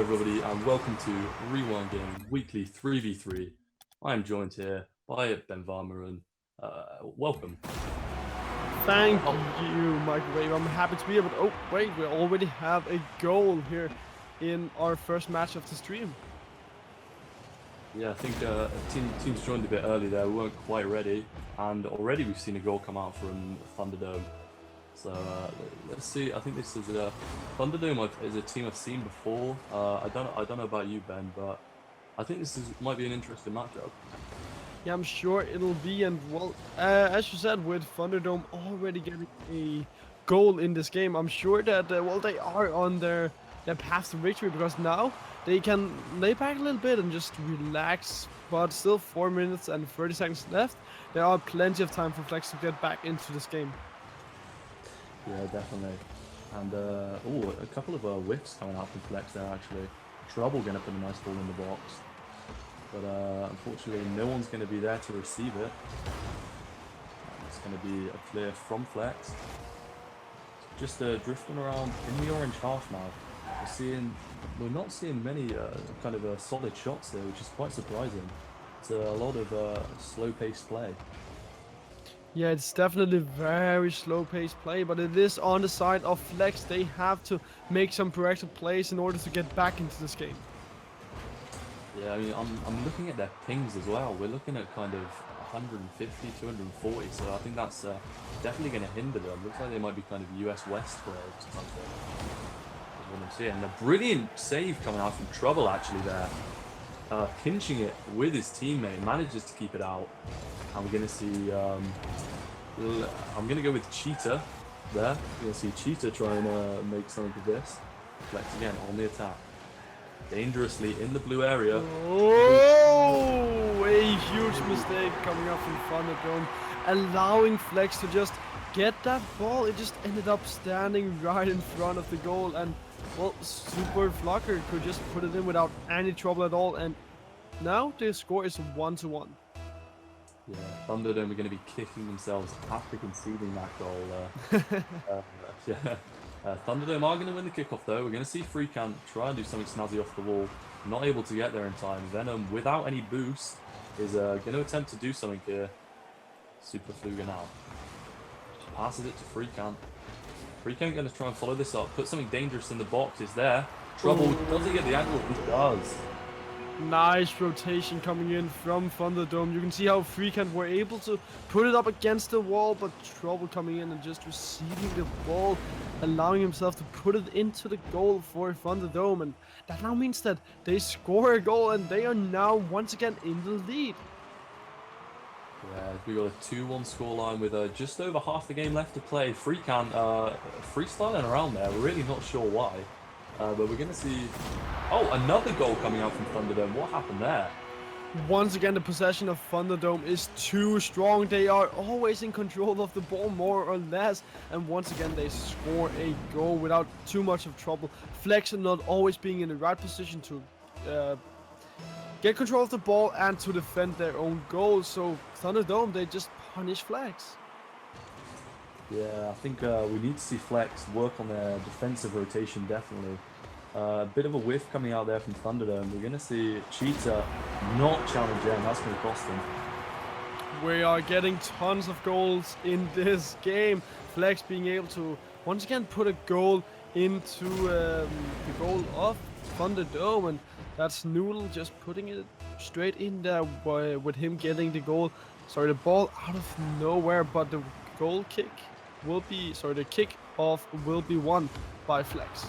everybody, and welcome to Rewind Game Weekly 3v3. I am joined here by Ben Varmeren. Welcome. Thank you, Microwave. I'm happy to be here, but oh, wait, we already have a goal here in our first match of the stream. Yeah, I think teams joined a bit early there. We weren't quite ready, and already we've seen a goal come out from Thunderdome. So let's see. I think this is Thunderdome is a team I've seen before. I don't know about you, Ben, but I think this might be an interesting matchup. Yeah, I'm sure it'll be, and well, as you said, with Thunderdome already getting a goal in this game, I'm sure that well, they are on their path to victory, because now they can lay back a little bit and just relax. But still 4 minutes and 30 seconds left. There are plenty of time for Flex to get back into this game. Yeah, definitely. And a couple of whiffs coming out from Flex there actually. Trouble going to put a nice ball in the box. But unfortunately, no one's going to be there to receive it. It's going to be a clear from Flex. Just drifting around in the orange half now. We're not seeing many kind of solid shots there, which is quite surprising. It's a lot of slow-paced play. Yeah, it's definitely very slow-paced play, but it is on the side of Flex. They have to make some proactive plays in order to get back into this game. Yeah, I mean, I'm looking at their pings as well. We're looking at kind of 150, 240, so I think that's definitely going to hinder them. Looks like they might be kind of US West players or something. That's what I'm seeing. And a brilliant save coming out from Trouble actually there. Pinching it with his teammate, manages to keep it out. And we're going to see, I'm going to go with Cheetah there. We're going to see Cheetah try and make something of this. Flex again on the attack. Dangerously in the blue area. Oh, a huge mistake coming up from Thunderdome, allowing Flex to just get that ball. It just ended up standing right in front of the goal, and well, Super Flocker could just put it in without any trouble at all, and now the score is 1-1. Yeah, Thunderdome are going to be kicking themselves after conceding that goal. Thunderdome are going to win the kickoff though. We're going to see Freecant try and do something snazzy off the wall. Not able to get there in time. Venom, without any boost, is going to attempt to do something here. Super Fluger now. Passes it to Freecant. Freecant going to try and follow this up. Put something dangerous in the box. Is there. Trouble. Does he get the angle? He does. Nice rotation coming in from Thunderdome. You can see how Freecant were able to put it up against the wall, but Trouble coming in and just receiving the ball, allowing himself to put it into the goal for Thunderdome. And that now means that they score a goal and they are now once again in the lead. Yeah, we got a 2-1 scoreline with just over half the game left to play. Freecant freestyling around there. We're really not sure why. But we're going to see... Oh, another goal coming out from Thunderdome. What happened there? Once again, the possession of Thunderdome is too strong. They are always in control of the ball, more or less. And once again, they score a goal without too much of trouble. Flex not always being in the right position to get control of the ball and to defend their own goals. So Thunderdome, they just punish Flex. Yeah, I think we need to see Flex work on their defensive rotation, definitely. A bit of a whiff coming out there from Thunderdome. We're going to see Cheetah not challenge them. That's going to cost them. We are getting tons of goals in this game. Flex being able to once again put a goal into the goal of Thunderdome, and that's Noodle just putting it straight in there with him getting the goal. Sorry, the ball out of nowhere, but the goal kick will be, the kick off will be won by Flex.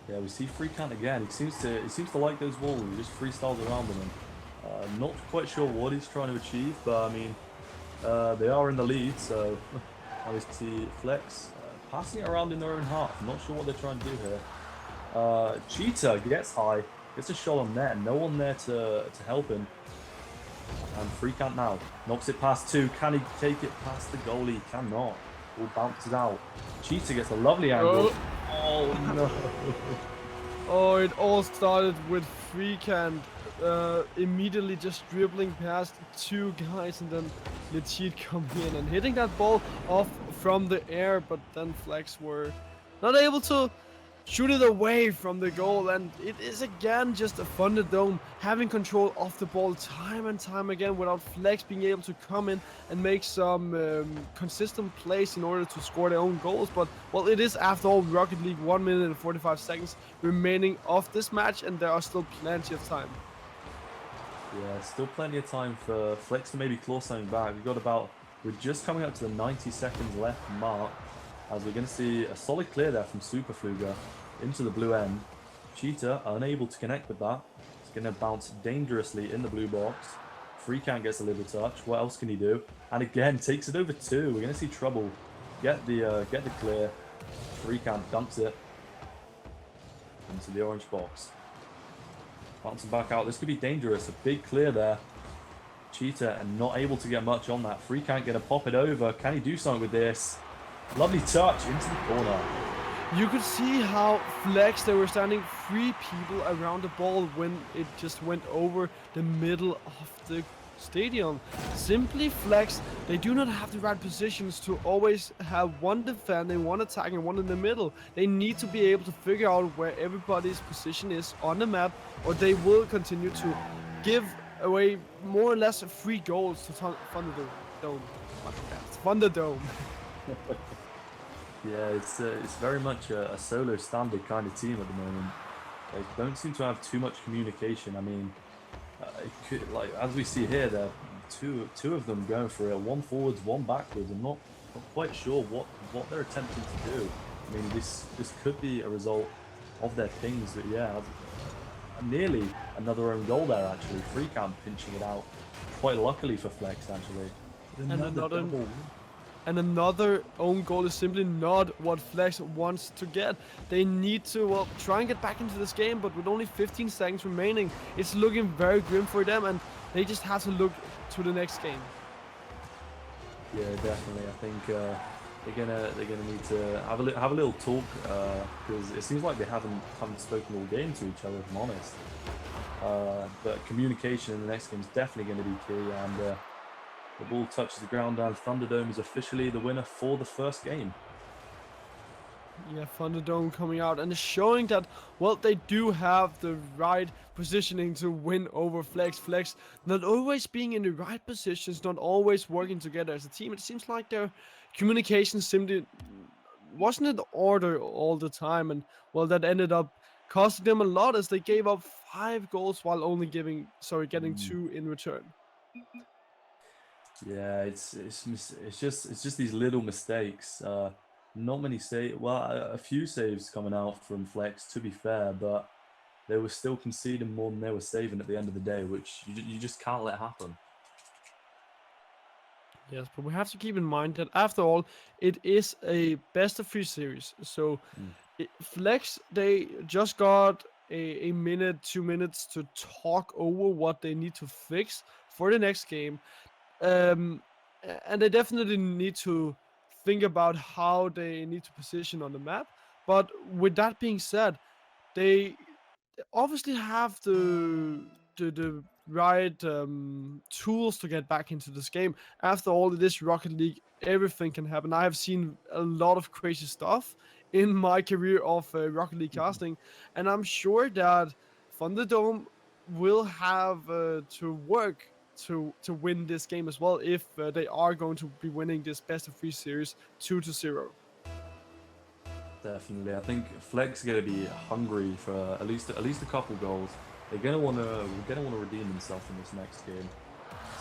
Yeah, we see Freecant again. He seems to like those walls. He just freestyles around them. And, not quite sure what he's trying to achieve, but I mean, they are in the lead, so now we see Flex passing it around in their own half. I'm not sure what they're trying to do here. Cheetah gets high, gets a shot on net. No one there to help him. And Freecant now knocks it past two. Can he take it past the goalie? He cannot. Ball bounces out. Cheetah gets a lovely angle. Oh no. Oh, it all started with Freecant immediately just dribbling past two guys, and then Legit coming in and hitting that ball off from the air, but then Flex were not able to shoot it away from the goal, and it is again just a Thunderdome having control of the ball time and time again without Flex being able to come in and make some consistent plays in order to score their own goals. But well, it is after all Rocket League, 1 minute and 45 seconds remaining of this match, and there are still plenty of time. Yeah, still plenty of time for Flex to maybe claw something back. We're just coming up to the 90 seconds left mark, as we're going to see a solid clear there from Superfluger into the blue end. Cheetah unable to connect with that. It's going to bounce dangerously in the blue box. Freecant gets a little touch. What else can he do? And again, takes it over 2. We're going to see Trouble get the clear. Freecant dumps it into the orange box. Bouncing back out. This could be dangerous. A big clear there. Cheetah and not able to get much on that. Freecant going to pop it over. Can he do something with this? Lovely touch into the corner. You could see how Flex, they were standing 3 people around the ball when it just went over the middle of the stadium. Simply Flex, they do not have the right positions to always have one defending, one attacking, one in the middle. They need to be able to figure out where everybody's position is on the map, or they will continue to give away more or less 3 goals to Thunderdome. Thunderdome. Yeah, it's very much a solo standard kind of team at the moment. They don't seem to have too much communication. I mean, like as we see here, there are two of them going for it. One forwards, one backwards. I'm not quite sure what they're attempting to do. I mean, this could be a result of their pings, but yeah, nearly another own goal there actually. Freecant pinching it out, quite luckily for Flex actually. And another own goal is simply not what Flex wants to get. They need to, well, try and get back into this game, but with only 15 seconds remaining, it's looking very grim for them, and they just have to look to the next game. Yeah, definitely. I think they're gonna need to have a little talk, because it seems like they haven't spoken all game to each other, if I'm honest. But communication in the next game is definitely going to be key, and the ball touches the ground, and Thunderdome is officially the winner for the first game. Yeah, Thunderdome coming out and showing that, well, they do have the right positioning to win over Flex. Flex not always being in the right positions, not always working together as a team. It seems like their communication simply wasn't in order all the time, and well, that ended up costing them a lot as they gave up 5 goals while only getting 2 in return. Yeah, it's just these little mistakes. Not many a few saves coming out from Flex, to be fair, but they were still conceding more than they were saving at the end of the day, which you just can't let happen. Yes, but we have to keep in mind that after all, it is a best of 3 series. So Flex, they just got a minute, 2 minutes to talk over what they need to fix for the next game. And they definitely need to think about how they need to position on the map. But with that being said, they obviously have the right tools to get back into this game. After all, it is Rocket League. Everything can happen. I have seen a lot of crazy stuff in my career of Rocket League casting, and I'm sure that Thunderdome will have to work to win this game as well if they are going to be winning this best of 3 series 2-0. Definitely, I think Flex are going to be hungry for at least a couple goals. They're going to want to redeem themselves in this next game.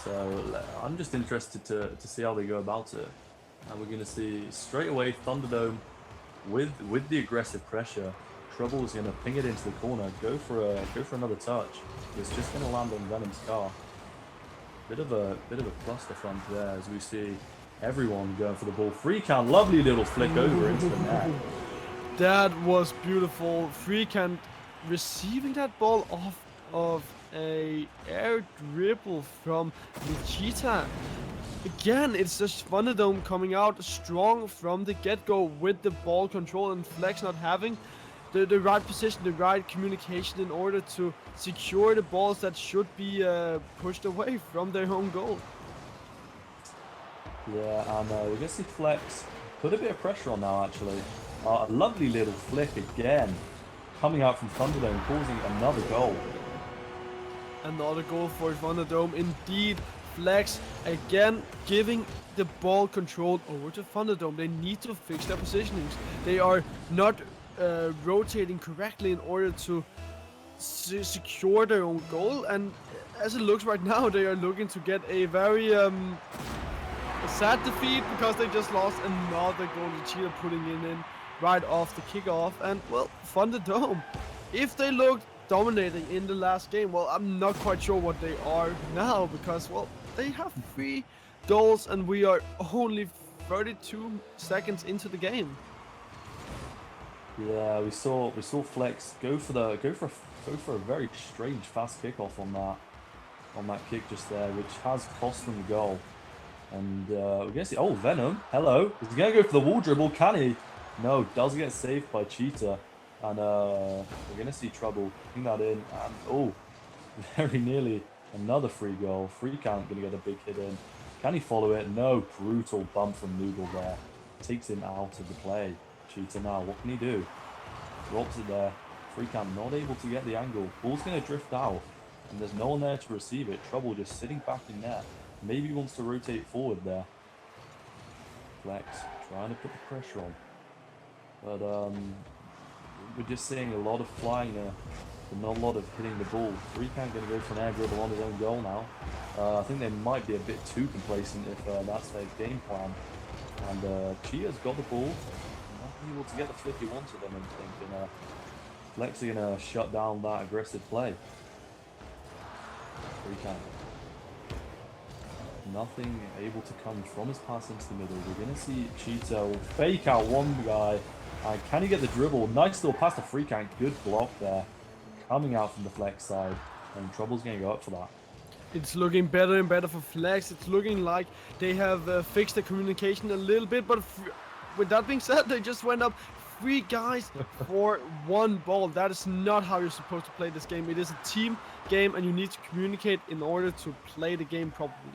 So I'm just interested to see how they go about it. And we're going to see straight away Thunderdome with the aggressive pressure. Trouble is going to ping it into the corner, go for another touch. It's just going to land on Venom's car. Bit of a cluster front there as we see everyone going for the ball. Freecant, lovely little flick over into the net. That was beautiful. Freecant receiving that ball off of a air dribble from the Cheetah. Again, it's just Thunderdome coming out strong from the get-go with the ball control, and Flex not having the right position, the right communication in order to secure the balls that should be pushed away from their own goal. Yeah, and we're going to see Flex put a bit of pressure on now, actually. A lovely little flick again, coming out from Thunderdome, causing another goal. Another goal for Thunderdome. Indeed, Flex again giving the ball control over to Thunderdome. They need to fix their positionings. They are not rotating correctly in order to secure their own goal, and as it looks right now, they are looking to get a very sad defeat because they just lost another goal. The Cheetah putting in right off the kickoff, and well, Thunderdome, if they looked dominating in the last game, well, I'm not quite sure what they are now because, well, they have 3 goals and we are only 32 seconds into the game. Yeah, we saw Flex go for a very strange fast kickoff on that kick just there, which has cost them the goal. And we're gonna see. Oh, Venom, hello. Is he gonna go for the wall dribble? Can he? No, does get saved by Cheetah, and we're gonna see Trouble putting that in. And oh, very nearly another free goal. Free count gonna get a big hit in. Can he follow it? No, brutal bump from Noodle there. Takes him out of the play. Cheetah now, what can he do? Drops it there. Free count not able to get the angle. Ball's gonna drift out, and there's no one there to receive it. Trouble just sitting back in there. Maybe he wants to rotate forward there. Flex trying to put the pressure on. But we're just seeing a lot of flying there, but not a lot of hitting the ball. Free count going to go for an air dribble on his own goal now. I think they might be a bit too complacent if that's their game plan. And Cheetah's got the ball. Not able to get the flick he wanted, I don't think. And Flex are going to shut down that aggressive play. Free count. Nothing able to come from his pass into the middle. We're going to see Cheetah will fake out one guy. Can he get the dribble? Nice little pass to Free Count. Good block there. Coming out from the Flex side. And Trouble's going to go up for that. It's looking better and better for Flex. It's looking like they have fixed the communication a little bit. But with that being said, they just went up 3 guys for 1 ball. That is not how you're supposed to play this game. It is a team game and you need to communicate in order to play the game properly.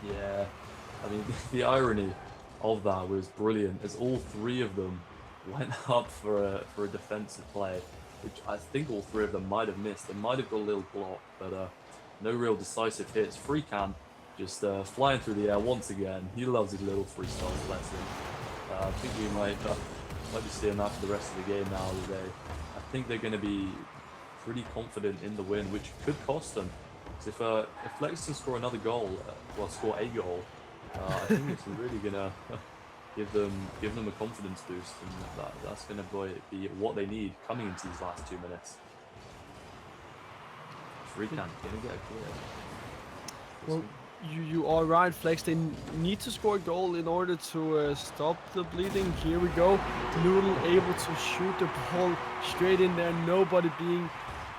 Yeah, I mean, the irony of that was brilliant, as all 3 of them went up for a defensive play, which I think all 3 of them might have missed. They might have got a little block, but no real decisive hits. Free Can just flying through the air once again. He loves his little freestyle lesson. I think we might be seeing that for the rest of the game now today. I think they're going to be pretty confident in the win, which could cost them. If Flex can score another goal, score a goal, I think it's really gonna give them a confidence boost, and that's gonna be what they need coming into these last 2 minutes. Free Can gonna get a clear. Well, you are right, Flex. They need to score a goal in order to stop the bleeding. Here we go. Noodle able to shoot the ball straight in there. Nobody being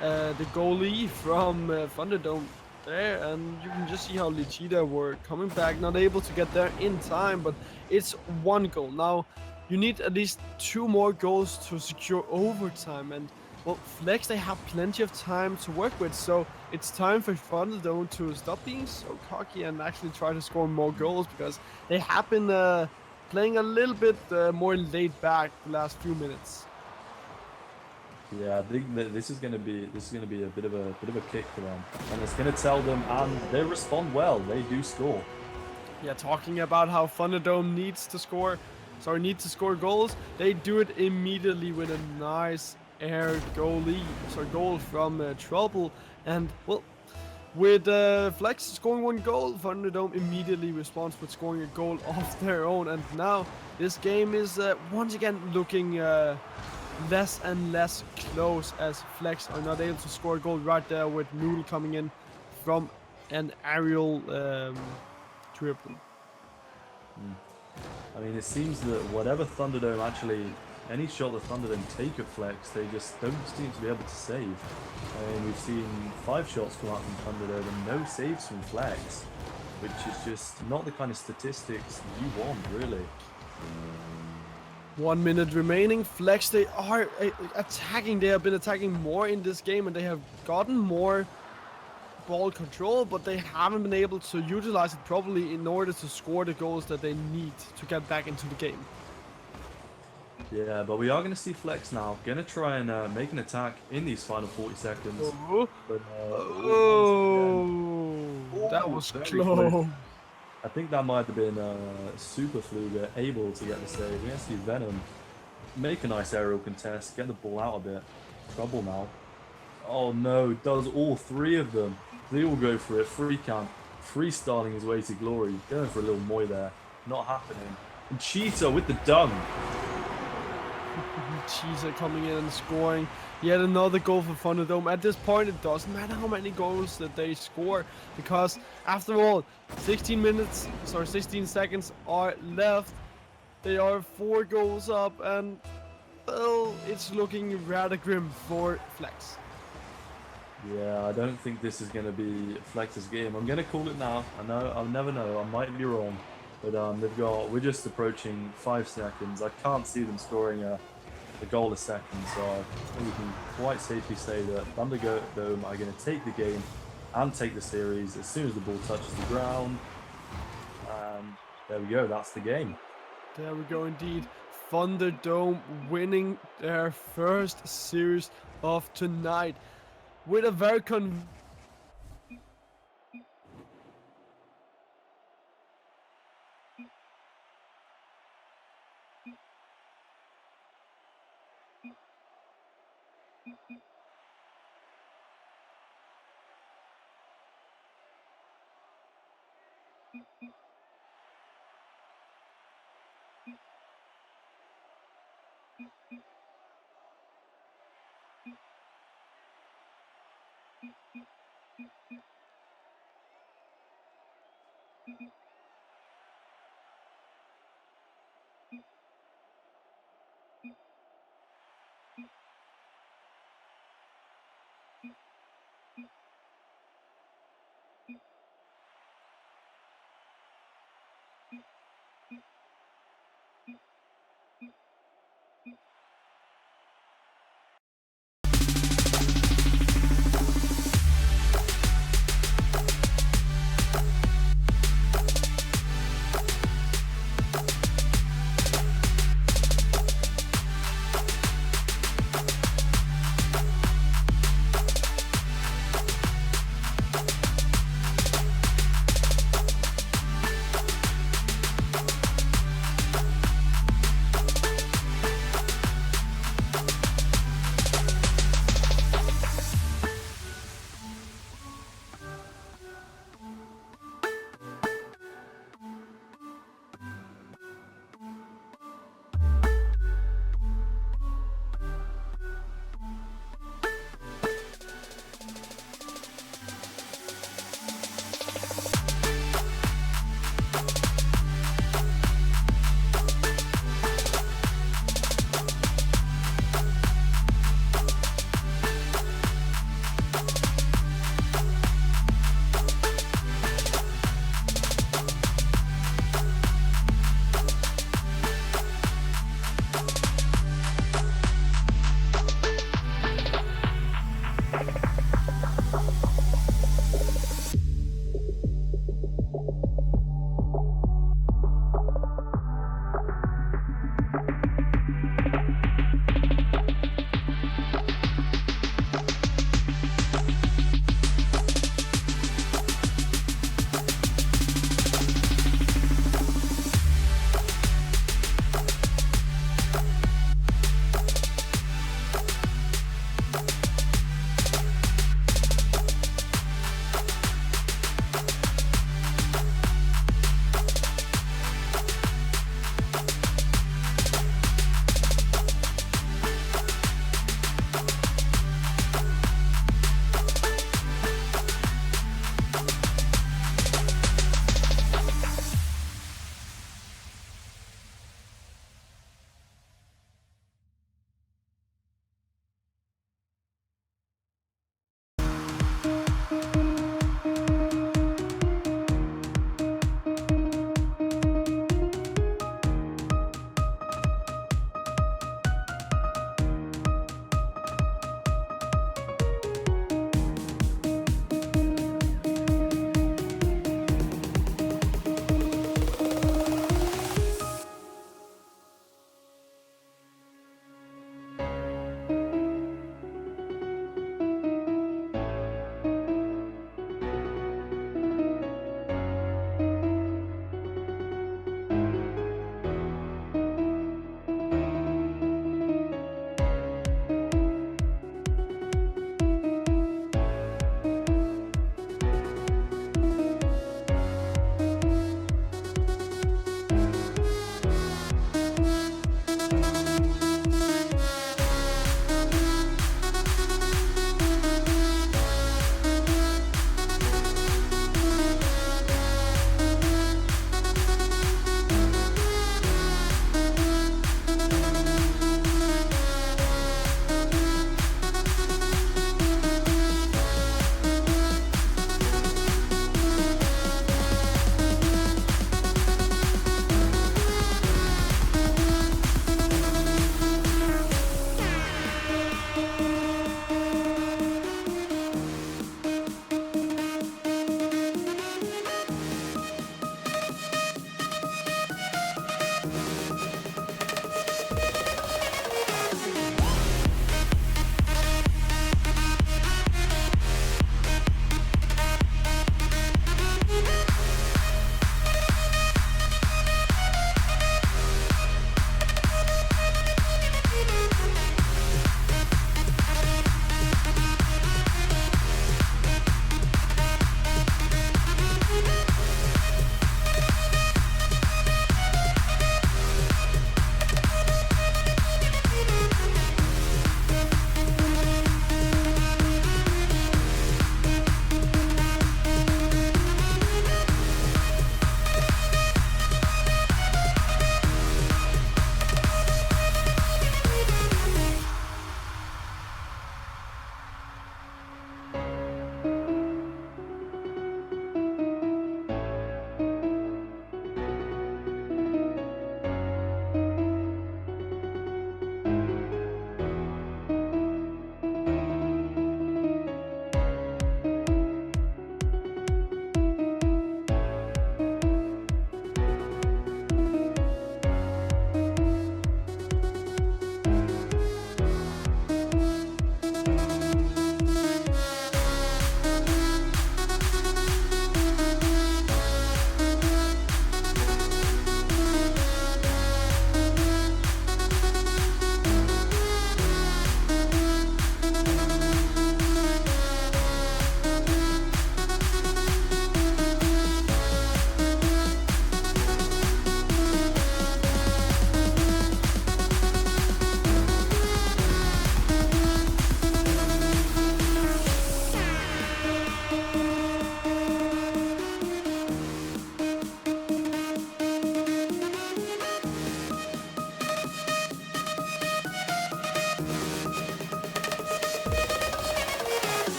the goalie from Thunderdome there, and you can just see how Cheetah were coming back, not able to get there in time, but it's 1 goal. Now, you need at least 2 more goals to secure overtime, and well, Flex, they have plenty of time to work with, so it's time for Thunderdome to stop being so cocky and actually try to score more goals, because they have been playing a little bit more laid back the last few minutes. Yeah, I think that this is going to be a bit of a kick for them, and it's going to tell them, and they respond well. They do score. Yeah, talking about how Thunderdome needs to score goals. They do it immediately with a nice air goal from Trouble, and well, with Flex scoring 1 goal, Thunderdome immediately responds with scoring a goal of their own, and now this game is once again looking less and less close, as Flex are not able to score a goal right there with Noodle coming in from an aerial triple. I mean, it seems that whatever Thunderdome any shot that Thunderdome take at Flex, they just don't seem to be able to save. I mean, we've seen 5 shots come out from Thunderdome and no saves from Flex, which is just not the kind of statistics you want, really. 1 minute remaining. Flex, they are attacking. They have been attacking more in this game, and they have gotten more ball control, but they haven't been able to utilize it properly in order to score the goals that they need to get back into the game. Yeah, but we are going to see Flex now. Going to try and make an attack in these final 40 seconds. Oh, But once again, that was very close. close. I think that might have been Super Fluger able to get the save. We're going to see Venom make a nice aerial contest, get the ball out a bit. Trouble now. Oh no, does all three of them. They all go for it. Free camp, freestyling his way to glory. Going for a little Moy there. Not happening. And Cheetah with the dunk. Cheetah coming in and scoring yet another goal for Thunderdome. At this point, it doesn't matter how many goals that they score, because after all, 16 seconds are left. They are 4 goals up, and well, it's looking rather grim for Flex. Yeah, I don't think this is going to be Flex's game. I'm going to call it now. I know, I'll never know. I might be wrong. But we're just approaching 5 seconds. I can't see them scoring a goal a second. So I think we can quite safely say that Thunderdome are going to take the game and take the series as soon as the ball touches the ground. And there we go. That's the game. There we go indeed. Thunderdome winning their first series of tonight with a very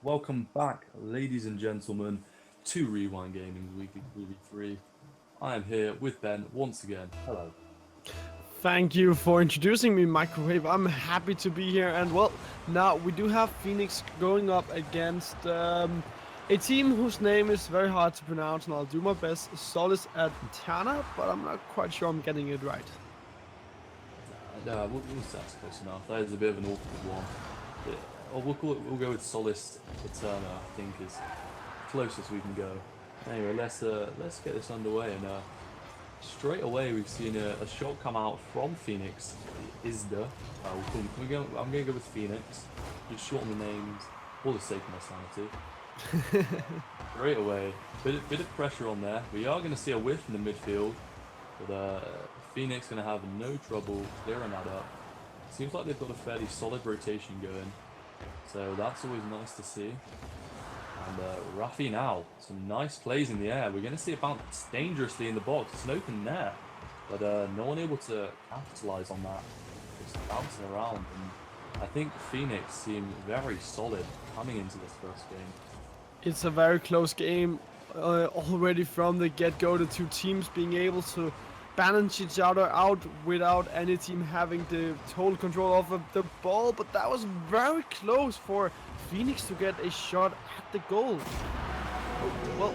Welcome back, ladies and gentlemen, to Rewind Gaming's Weekly 3v3. I am here with Ben once again. Hello. Thank you for introducing me, Microwave. I'm happy to be here. And well, now we do have Phoenix going up against a team whose name is very hard to pronounce, and I'll do my best. Solis Aeterna, but I'm not quite sure I'm getting it right. We'll say that's close enough. That is a bit of an awkward one. We'll go with Solis Aeterna, I think is closest we can go. Anyway, let's get this underway, and straight away we've seen a shot come out from Phoenix, IZDA. I'm going to go with Phoenix, just shorten the names for the sake of my sanity. Straight away, bit of pressure on there. We are going to see a whiff in the midfield, but Phoenix going to have no trouble clearing that up. Seems like they've got a fairly solid rotation going, so that's always nice to see. And Rafi now, some nice plays in the air. We're going to see it bounce dangerously in the box. It's an open net, but no one able to capitalize on that. Just bouncing around, and I think Phoenix seemed very solid coming into this first game. It's a very close game already from the get-go. The two teams being able to balance each other out without any team having the total control of the ball, but that was very close for Phoenix to get a shot at the goal. Well,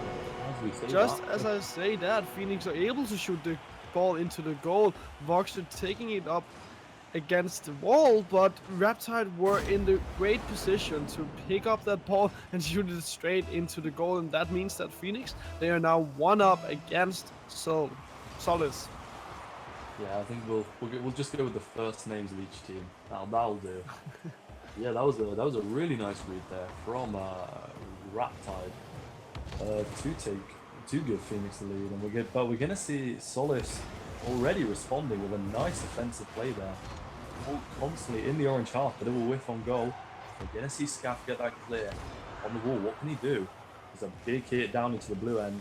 as I say that, Phoenix are able to shoot the ball into the goal. Voxer taking it up against the wall, but Reptile were in the great position to pick up that ball and shoot it straight into the goal, and that means that Phoenix, they are now 1-up against Solis. Yeah, I think we'll just go with the first names of each team. That'll do. Yeah, that was a really nice read there from Raptide to give Phoenix the lead, and we're gonna see Solis already responding with a nice offensive play there. All constantly in the orange half, but it will whiff on goal. We're gonna see Scaff get that clear on the wall. What can he do? There's a big hit down into the blue end,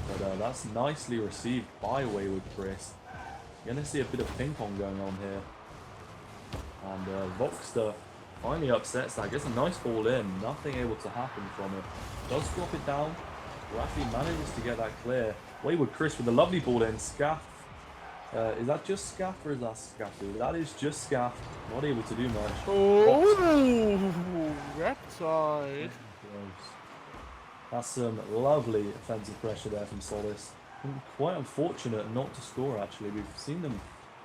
but that's nicely received by Wayward Chris. You're gonna see a bit of ping pong going on here, and Voxter finally upsets that. Gets a nice ball in, nothing able to happen from it. Does drop it down. Rafi manages to get that clear. Wayward Chris with a lovely ball in. Scaff. Is that just Scaff or is that Scaffy? That is just Scaff. Not able to do much. Oh, Reptile. That's some lovely offensive pressure there from Solis. Quite unfortunate not to score, actually. We've seen them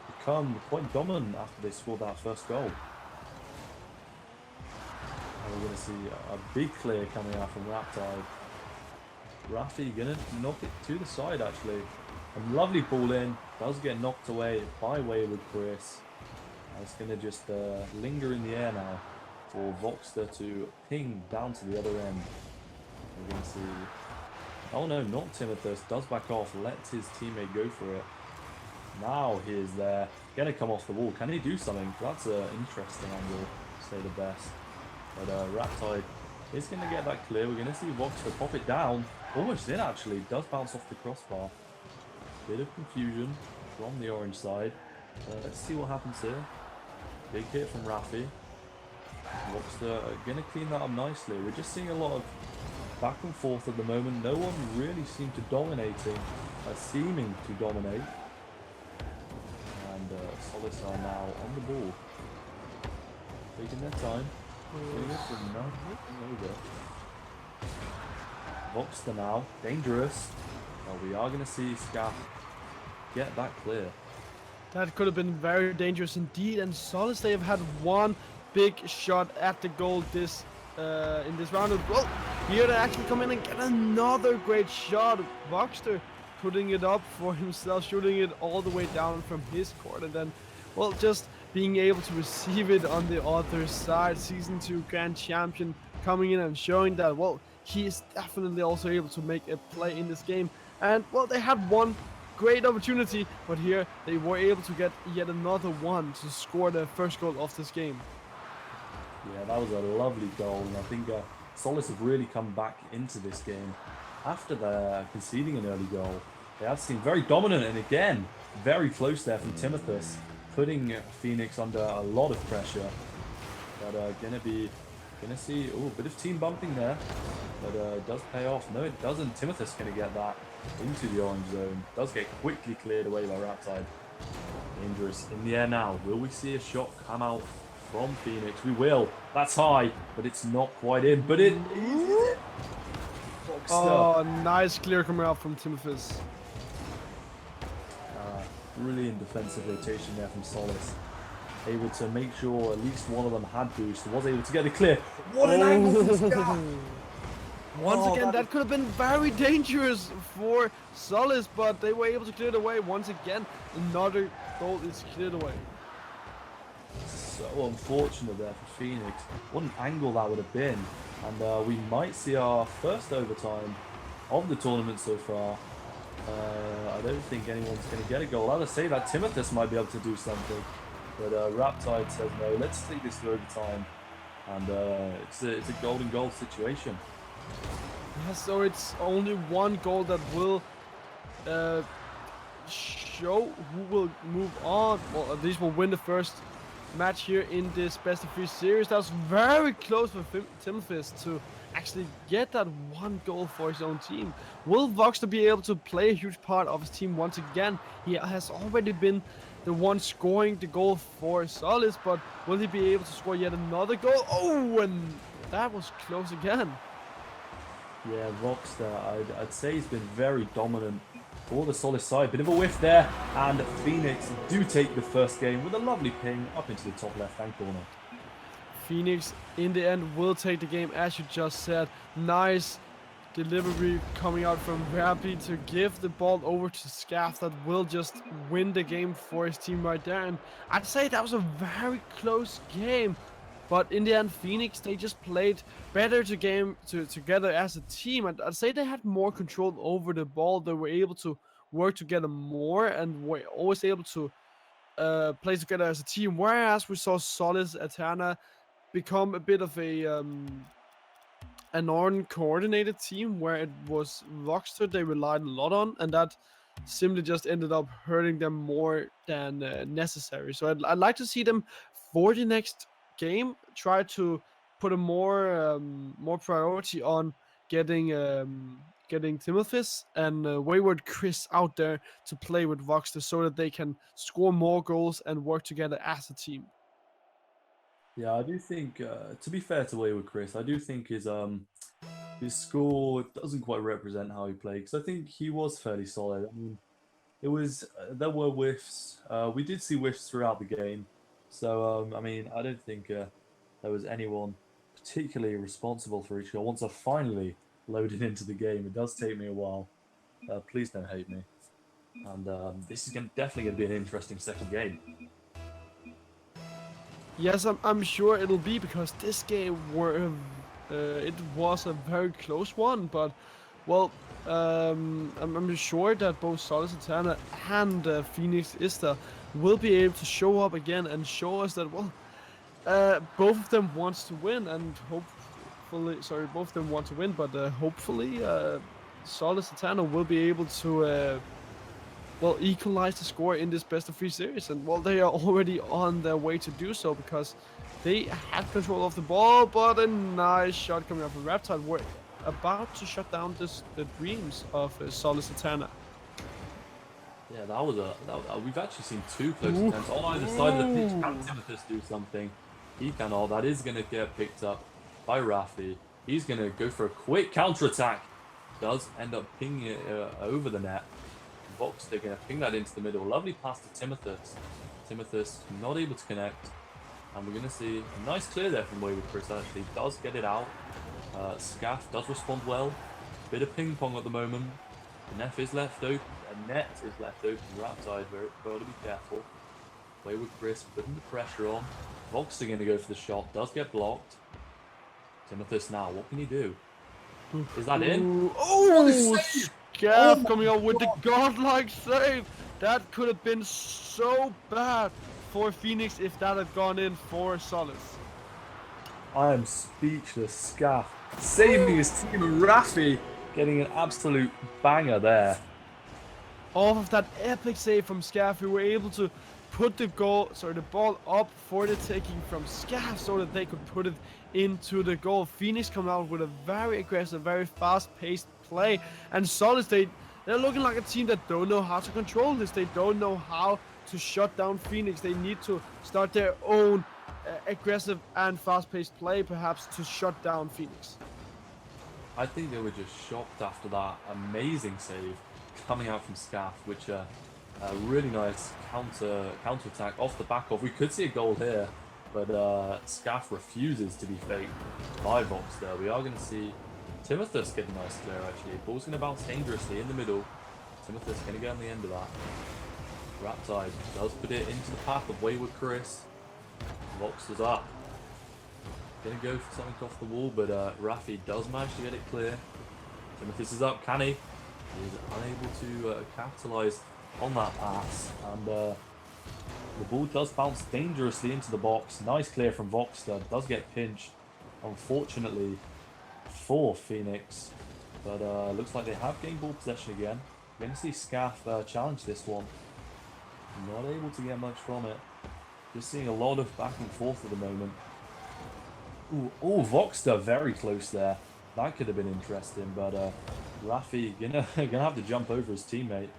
become quite dominant after they scored that first goal. And we're going to see a big clear coming out from Raptide. Rafi going to knock it to the side, actually. A lovely ball in. Does get knocked away by Wayward Chris. It's going to just linger in the air now for Voxter to ping down to the other end. We're going to see... Oh no, not Timothus. Does back off. Lets his teammate go for it. Now he is there. Going to come off the wall. Can he do something? That's an interesting angle, to say the best. But Raptide is going to get that clear. We're going to see Voxter pop it down. Almost in, actually. Does bounce off the crossbar. Bit of confusion from the orange side. Let's see what happens here. Big hit from Rafi. Voxter going to clean that up nicely. We're just seeing a lot of back and forth at the moment. No one really seemed to seeming to dominate. And Solis are now on the ball. Taking their time. Voxter now. Dangerous. Well, we are going to see Scaff get that clear. That could have been very dangerous indeed. And Solis, they have had one big shot at the goal this in this round. Well, here they actually come in and get another great shot. Voxter putting it up for himself, shooting it all the way down from his court, and then, well, just being able to receive it on the other side. Season 2 Grand Champion coming in and showing that, well, he is definitely also able to make a play in this game. And, well, they had one great opportunity, but here they were able to get yet another one to score the first goal of this game. Yeah, that was a lovely goal, and I think Solis have really come back into this game after conceding an early goal. They have seemed very dominant, and again, very close there from Timothus, putting Phoenix under a lot of pressure. But going to be Gonna see, a bit of team bumping there, but it does pay off. No, it doesn't. Timothus gonna get that into the orange zone. Does get quickly cleared away by Riptide. Dangerous in the air now. Will we see a shot come out from Phoenix? We will. That's high, but it's not quite in. But it is. Oh, nice clear coming out from Timothus. Brilliant defensive rotation there from Solis. Able to make sure at least one of them had boost. Was able to get it clear. What an angle! Once again, that could have been very dangerous for Solis, but they were able to clear it away. Once again, another goal is cleared away. So unfortunate there for Phoenix. What an angle that would have been. And we might see our first overtime of the tournament so far. I don't think anyone's going to get a goal. I'll say that Timothus might be able to do something. But Riptide says no, let's take this to overtime. And it's a golden goal situation. Yeah, so it's only one goal that will show who will move on. Well, at least will win the first match here in this best of 3 series. That was very close for Timothus to actually get that one goal for his own team. Will Voxter be able to play a huge part of his team once again? He has already been the one scoring the goal for Solis, but will he be able to score yet another goal? Oh, and that was close again. Yeah, Voxter, I'd say he's been very dominant for the Solis side. Bit of a whiff there, and Phoenix do take the first game with a lovely ping up into the top left-hand corner. Phoenix, in the end, will take the game, as you just said. Nice delivery coming out from Rapi to give the ball over to Scaff that will just win the game for his team right there. And I'd say that was a very close game. But in the end, Phoenix, they just played better together as a team. And I'd say they had more control over the ball. They were able to work together more and were always able to play together as a team. Whereas we saw Solis, Aeterna become a bit of a non-coordinated team where it was Voxter they relied a lot on, and that simply just ended up hurting them more than necessary. So I'd like to see them for the next game try to put a more priority on getting Timothus and Wayward Chris out there to play with Voxter so that they can score more goals and work together as a team. Yeah, I do think, to be fair to Wayward Chris, I do think his score doesn't quite represent how he played, because I think he was fairly solid. I mean, it was there were whiffs. We did see whiffs throughout the game, so I mean, I don't think there was anyone particularly responsible for each goal. Once I finally loaded into the game, it does take me a while. Please don't hate me. And this is definitely going to be an interesting second game. Yes, I'm sure it'll be, because this game it was a very close one. But well, I'm sure that both Solis, Aeterna and Phoenix IZDA will be able to show up again and show us that, well, both of them wants to win, and hopefully, sorry, both of them want to win, but hopefully Solis, Aeterna will be able to well, equalize the score in this best of 3 series. And well, they are already on their way to do so, because they had control of the ball, but a nice shot coming out from Riptide were about to shut down the dreams of Solis, Aeterna. Yeah, that was we've actually seen 2 close attempts on either side of the pitch. Can Timothus do something? He cannot. That is going to get picked up by Rafi. He's going to go for a quick counter-attack. Does end up pinging it over the net. Voxter going to ping that into the middle. Lovely pass to Timothus. Timothus not able to connect. And we're going to see a nice clear there from Wayward Chris, actually. Does get it out. Scaff does respond well. Bit of ping pong at the moment. The net is left open. Riptide, got to be careful. Wayward Chris putting the pressure on. Voxter going to go for the shot. Does get blocked. Timothus now. What can he do? Is that in? Oh, Scaff coming out with the godlike save. That could have been so bad for Phoenix if that had gone in for Solis. I am speechless. Scaff saving his team, and Rafi getting an absolute banger there. Off of that epic save from Scaff, we were able to put the ball up for the taking from Scaff so that they could put it into the goal. Phoenix come out with a very aggressive, very fast-paced play, and Solis, they're looking like a team that don't know how to control this. They don't know how to shut down Phoenix. They need to start their own aggressive and fast-paced play, perhaps, to shut down Phoenix. I think they were just shocked after that amazing save coming out from Scaff, which a really nice counter attack off the back of. We could see a goal here, but Scaff refuses to be faked by Vox there. We are going to see Timothus get a nice clear actually. Ball's going to bounce dangerously in the middle. Timothus going to get on the end of that. Riptide does put it into the path of Wayward Chris. Vox is up. Gonna go for something off the wall, but Rafi does manage to get it clear. Timothus is up, can he? He is unable to capitalise on that pass, and the ball does bounce dangerously into the box. Nice clear from Voxter, does get pinched, unfortunately, for Phoenix, but looks like they have gained ball possession again. We're going to see Scaff challenge this one. Not able to get much from it. Just seeing a lot of back and forth at the moment. Ooh, Voxter very close there. That could have been interesting, but Rafi gonna have to jump over his teammate.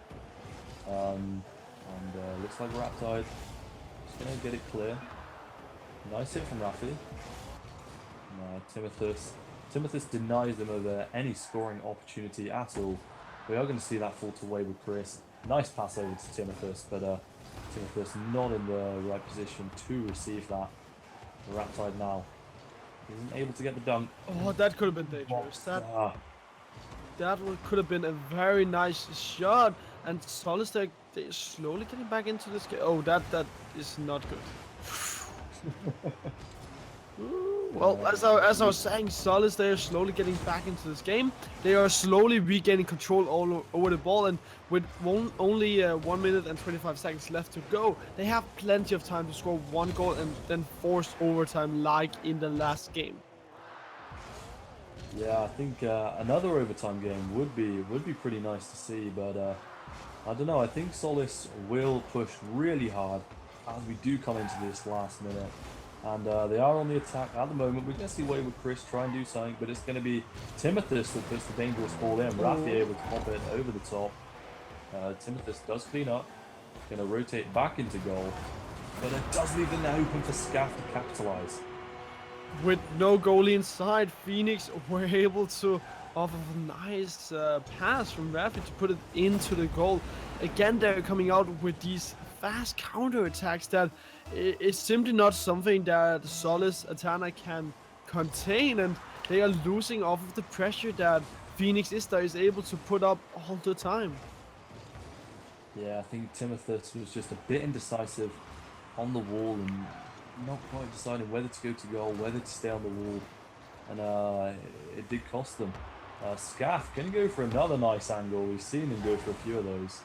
And looks like Riptide just gonna get it clear. Nice hit from Rafi. Timothus denies them of any scoring opportunity at all. We are going to see that fall to Wayward Chris. Nice pass over to Timothus, but Timothus not in the right position to receive that. Riptide now isn't able to get the dunk. Oh, that could have been dangerous. That could have been a very nice shot. And Solis, they're slowly getting back into this game. Oh, that is not good. Well, as I was saying, Solis, they are slowly getting back into this game. They are slowly regaining control all over the ball, and with only 1 minute and 25 seconds left to go, they have plenty of time to score one goal and then force overtime like in the last game. Yeah, I think another overtime game would be pretty nice to see, but I don't know. I think Solis will push really hard as we do come into this last minute. And they are on the attack at the moment. We're going to see Wayward Chris try and do something, but it's going to be Timothus that puts the dangerous ball in. Rafi able to pop it over the top. Timothus does clean up. Going to rotate back into goal. But it does leave the net open for Scaff to capitalise. With no goalie inside, Phoenix were able to offer a nice pass from Rafi to put it into the goal. Again, they're coming out with these fast counter-attacks that is simply not something that Solis Aeterna can contain, and they are losing off of the pressure that Phoenix IZDA is able to put up all the time. Yeah, I think Timothus was just a bit indecisive on the wall and not quite deciding whether to go to goal, whether to stay on the wall, and it did cost them. Scaff going to go for another nice angle. We've seen him go for a few of those.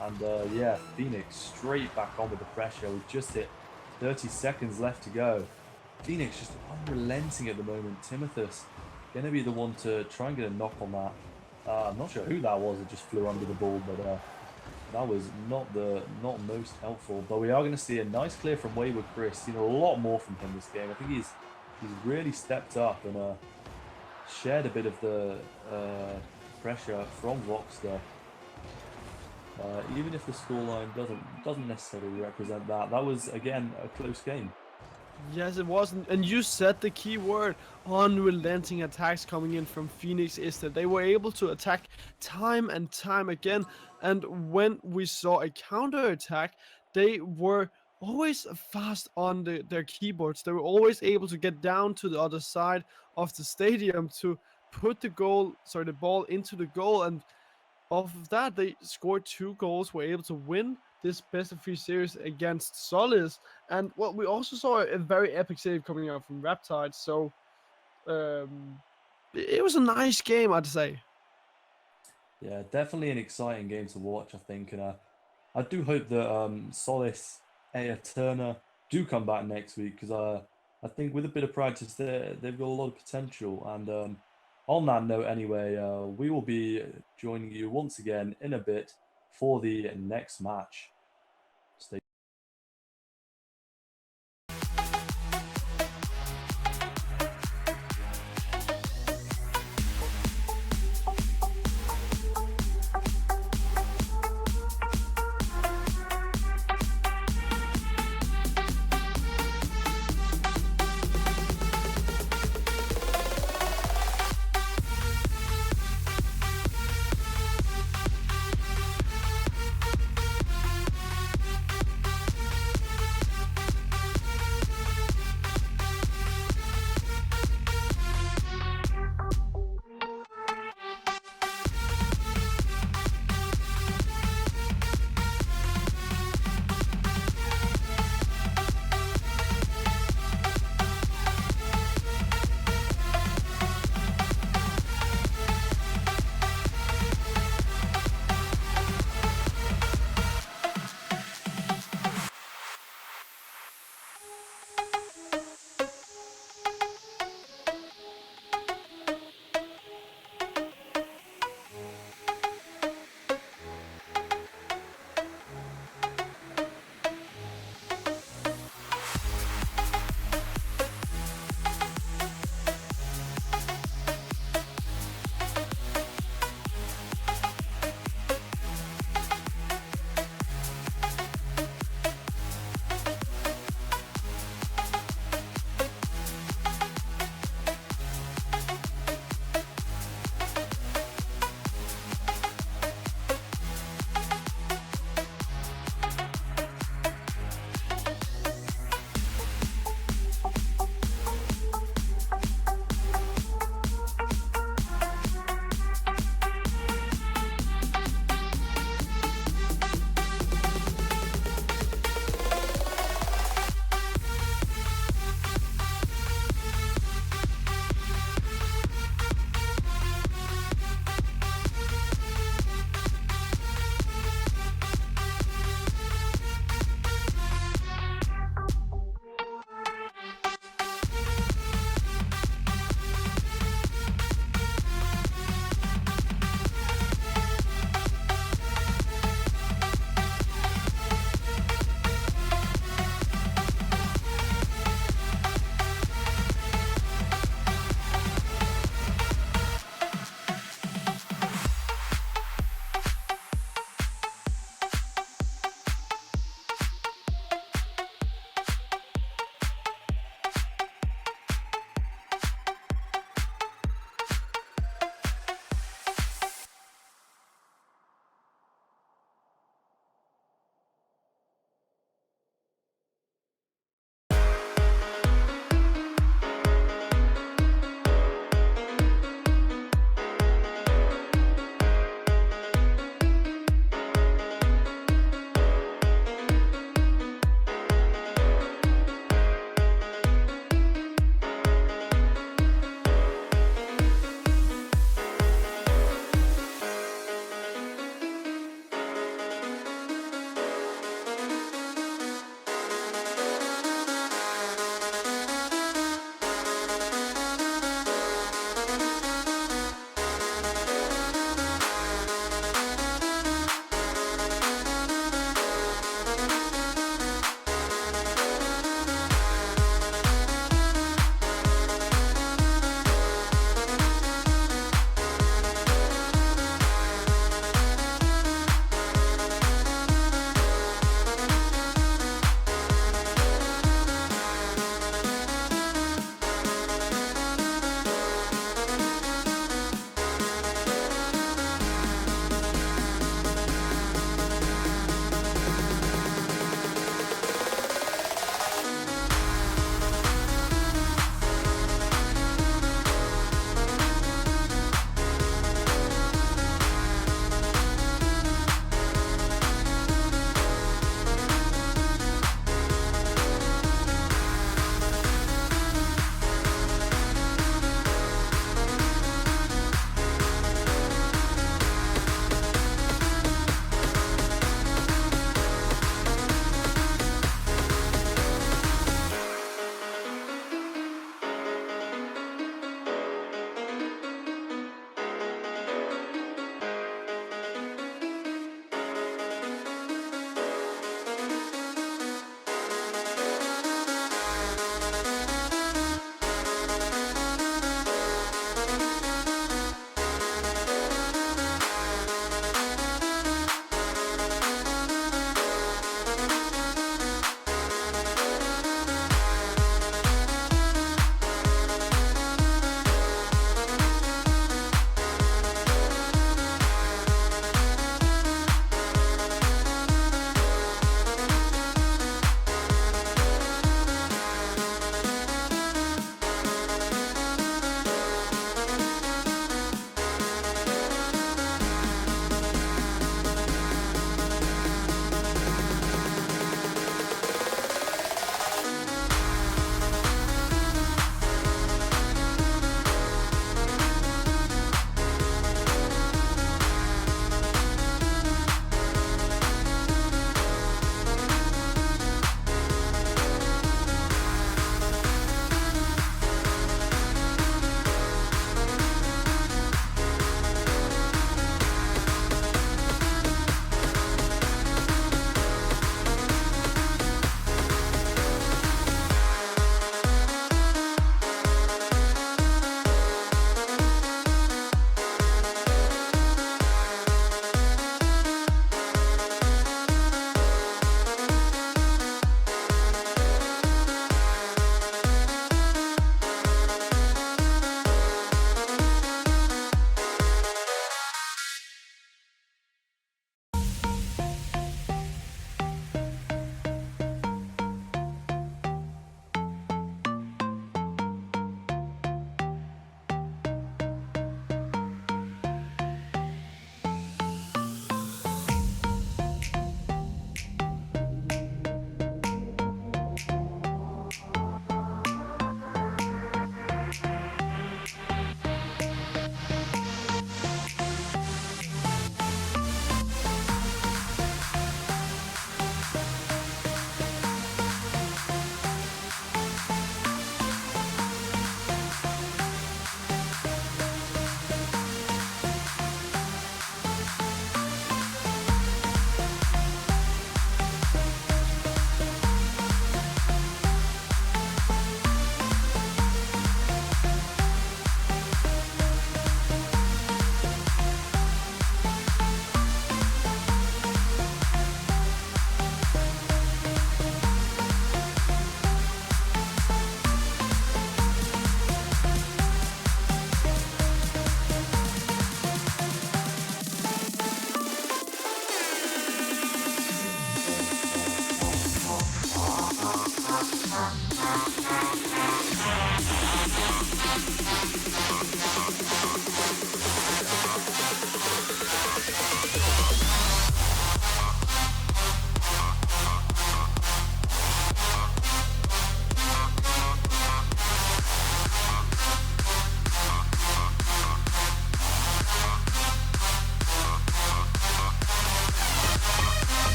And yeah, Phoenix straight back on with the pressure. We've just hit 30 seconds left to go. Phoenix just unrelenting at the moment. Timothus going to be the one to try and get a knock on that. I'm not sure who that was. It just flew under the ball, but that was not most helpful. But we are going to see a nice clear from Wayward Chris. Seen a lot more from him this game. I think he's really stepped up and shared a bit of the pressure from Voxter. Even if the scoreline doesn't necessarily represent that, that was again a close game. Yes, it wasn't. And you said the key word: unrelenting attacks coming in from Phoenix IZDA. They were able to attack time and time again. And when we saw a counter attack, they were always fast on their keyboards. They were always able to get down to the other side of the stadium to put the ball into the goal, and off of that, they scored 2 goals, were able to win this best of 3 series against Solis. And well, we also saw a very epic save coming out from Riptide. So it was a nice game, I'd say. Yeah, definitely an exciting game to watch, I think. And I do hope that Solis, Aeterna do come back next week, because I think with a bit of practice, they've got a lot of potential. And on that note, anyway, we will be joining you once again in a bit for the next match. Stay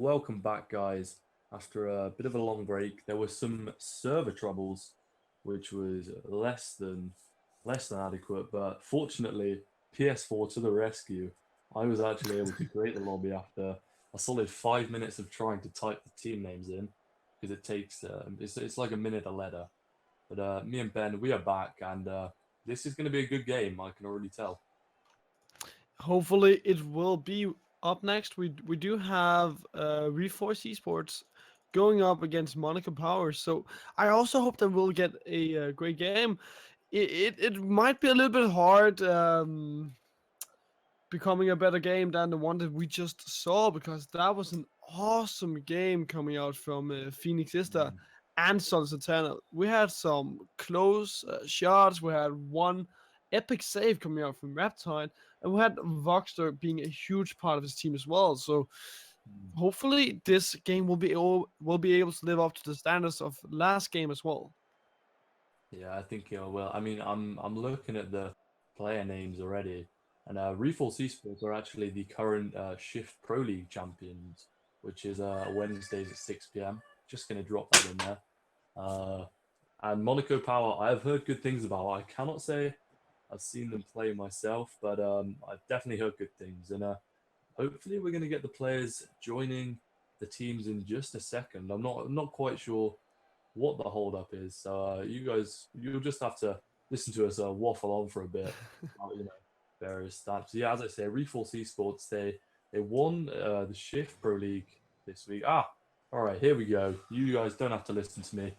welcome back, guys. After a bit of a long break, there were some server troubles, which was less than adequate. But fortunately, PS4 to the rescue. I was actually able to create the lobby after a solid 5 minutes of trying to type the team names in, because it takes it's like a minute a letter. But me and Ben, we are back, and this is going to be a good game. I can already tell. Hopefully, it will be up next. We do have REFORCE eSports going up against Monaco Power. So I also hope that we'll get a great game. It might be a little bit hard. Becoming a better game than the one that we just saw, because that was an awesome game coming out from Phoenix IZDA Mm, and Solis Aeterna. We had some close shots. We had one epic save coming out from Reptile, and we had Voxter being a huge part of his team as well. So mm. hopefully this game will be able to live up to the standards of last game as well. Yeah, I think well. I mean, I'm looking at the player names already, and Reforce Esports are actually the current Shift Pro League champions, which is Wednesdays at 6 p.m. Just gonna drop that in there. Uh, and Monaco Power, I've heard good things about. I cannot say I've seen them play myself, but I've definitely heard good things. And hopefully we're gonna get the players joining the teams in just a second. I'm not quite sure what the holdup is. So you guys, you'll just have to listen to us waffle on for a bit about various stats. Yeah, as I say, Reforce Esports they won the Shift Pro League this week. All right, here we go. You guys don't have to listen to me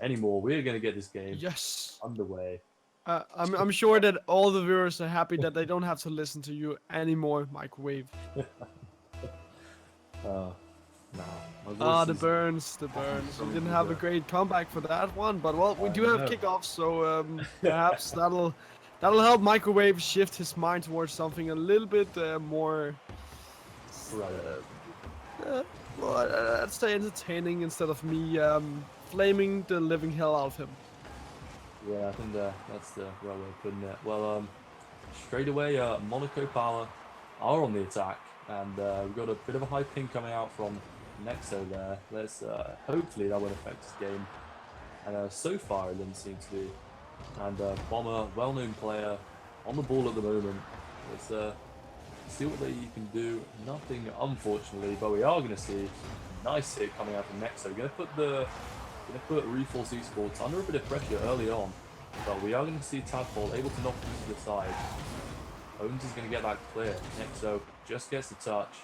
anymore. We're gonna get this game Yes. underway. I'm sure that all the viewers are happy that they don't have to listen to you anymore, Microwave. uh, no, my Ah, voice the is burns, the burns. We strong didn't with have a great comeback for that one, but well, we I do have know. kickoffs, so perhaps that'll help Microwave shift his mind towards something a little bit more, Relevant. uh, well, let's say entertaining, instead of me flaming the living hell out of him. Yeah, I think that's the right way of putting it. Well, straight away, Monaco Power are on the attack, and we've got a bit of a high ping coming out from Nexo there. Let's hopefully that won't affect his game. And so far, it doesn't seem to be. And Bomber, well-known player, on the ball at the moment. Let's see what he can do. Nothing, unfortunately, but we are going to see a nice hit coming out from Nexo. Going to put Reforce Esports under a bit of pressure early on, but we are going to see Tadpole able to knock him to the side. Owens is going to get that clear. Nexo just gets the touch.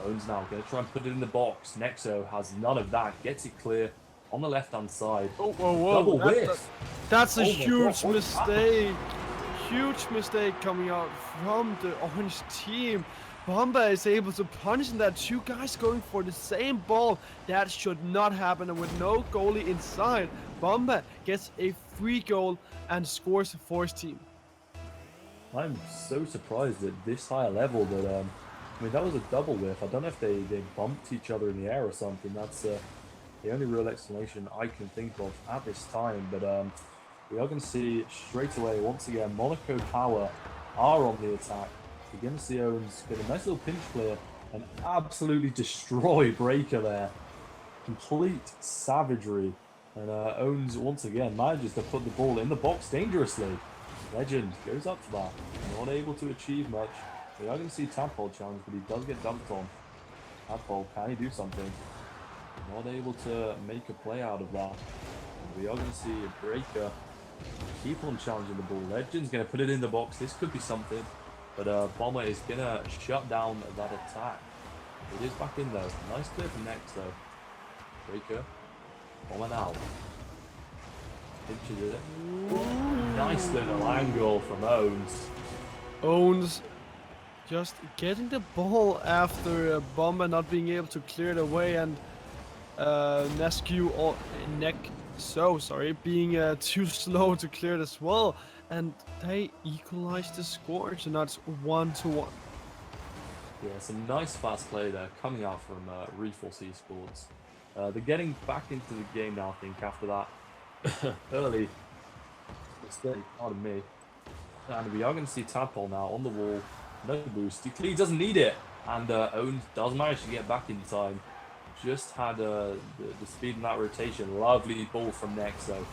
Owens now going to try and put it in the box. Nexo has none of that. Gets it clear on the left-hand side. Oh, whoa, whoa. Double whiff. That's a Oh my huge God, mistake. Huge mistake coming out from the orange team. Bomba is able to punish, and that two guys going for the same ball. That should not happen, and with no goalie inside, Bomba gets a free goal and scores for his team. I'm so surprised at this high a level that I mean that was a double whiff. I don't know if they bumped each other in the air or something. That's the only real explanation I can think of at this time. But we are going to see straight away once again Monaco Power are on the attack. We're going to see Owens get a nice little pinch clear and absolutely destroy Breaker there. Complete savagery. And Owens once again manages to put the ball in the box dangerously. Legend goes up for that. Not able to achieve much. We are going to see Tadpole challenge, but he does get dumped on. Tadpole, can he do something? Not able to make a play out of that. And we are going to see a Breaker keep on challenging the ball. Legend's going to put it in the box. This could be something. But Bomber is going to shut down that attack. It is back in though. Nice clear from next though. Breaker. Bomber now. Pinches it. Nice little angle from Owens. Owens just getting the ball after Bomba not being able to clear it away, and Nescu or Nexo being too slow to clear it as well, and they equalize the score, so now it's 1-1. Yeah, some nice fast play there coming out from Reforce Esports. They're getting back into the game now, I think, after that early mistake, pardon me. And we are going to see Tadpole now on the wall. No boost. He doesn't need it. And Owens does manage to get back in time. Just had the speed in that rotation. Lovely ball from Nexo.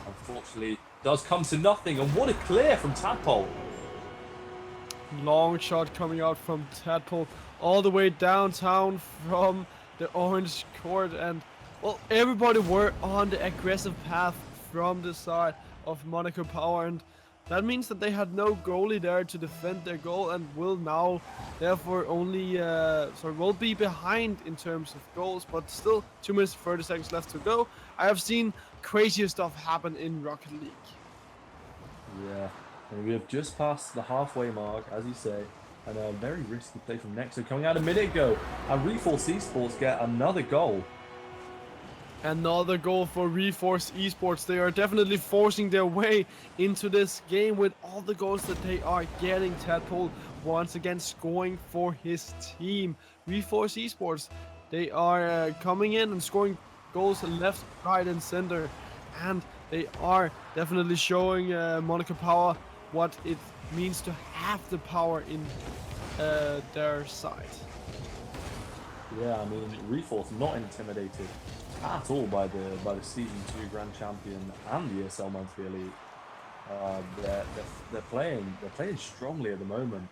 Unfortunately, does come to nothing. And what a clear from Tadpole. Long shot coming out from Tadpole all the way downtown from the orange court. And, well, everybody were on the aggressive path from the side of Monaco Power. And that means that they had no goalie there to defend their goal and will now, therefore, only will be behind in terms of goals, but still 2 minutes 30 seconds left to go. I have seen crazier stuff happen in Rocket League. Yeah, and we have just passed the halfway mark, as you say, and a very risky play from Nexo coming out a minute ago. And REFORCE eSports get another goal. Another goal for REFORCE eSports. They are definitely forcing their way into this game with all the goals that they are getting. Tadpole once again scoring for his team. REFORCE eSports, they are coming in and scoring goals left, right, and center. And they are definitely showing Monaco Power what it means to have the power in their side. Yeah, I mean, REFORCE not intimidated at all by the Season 2 Grand Champion and the ESL Monthly Elite. They're playing strongly at the moment,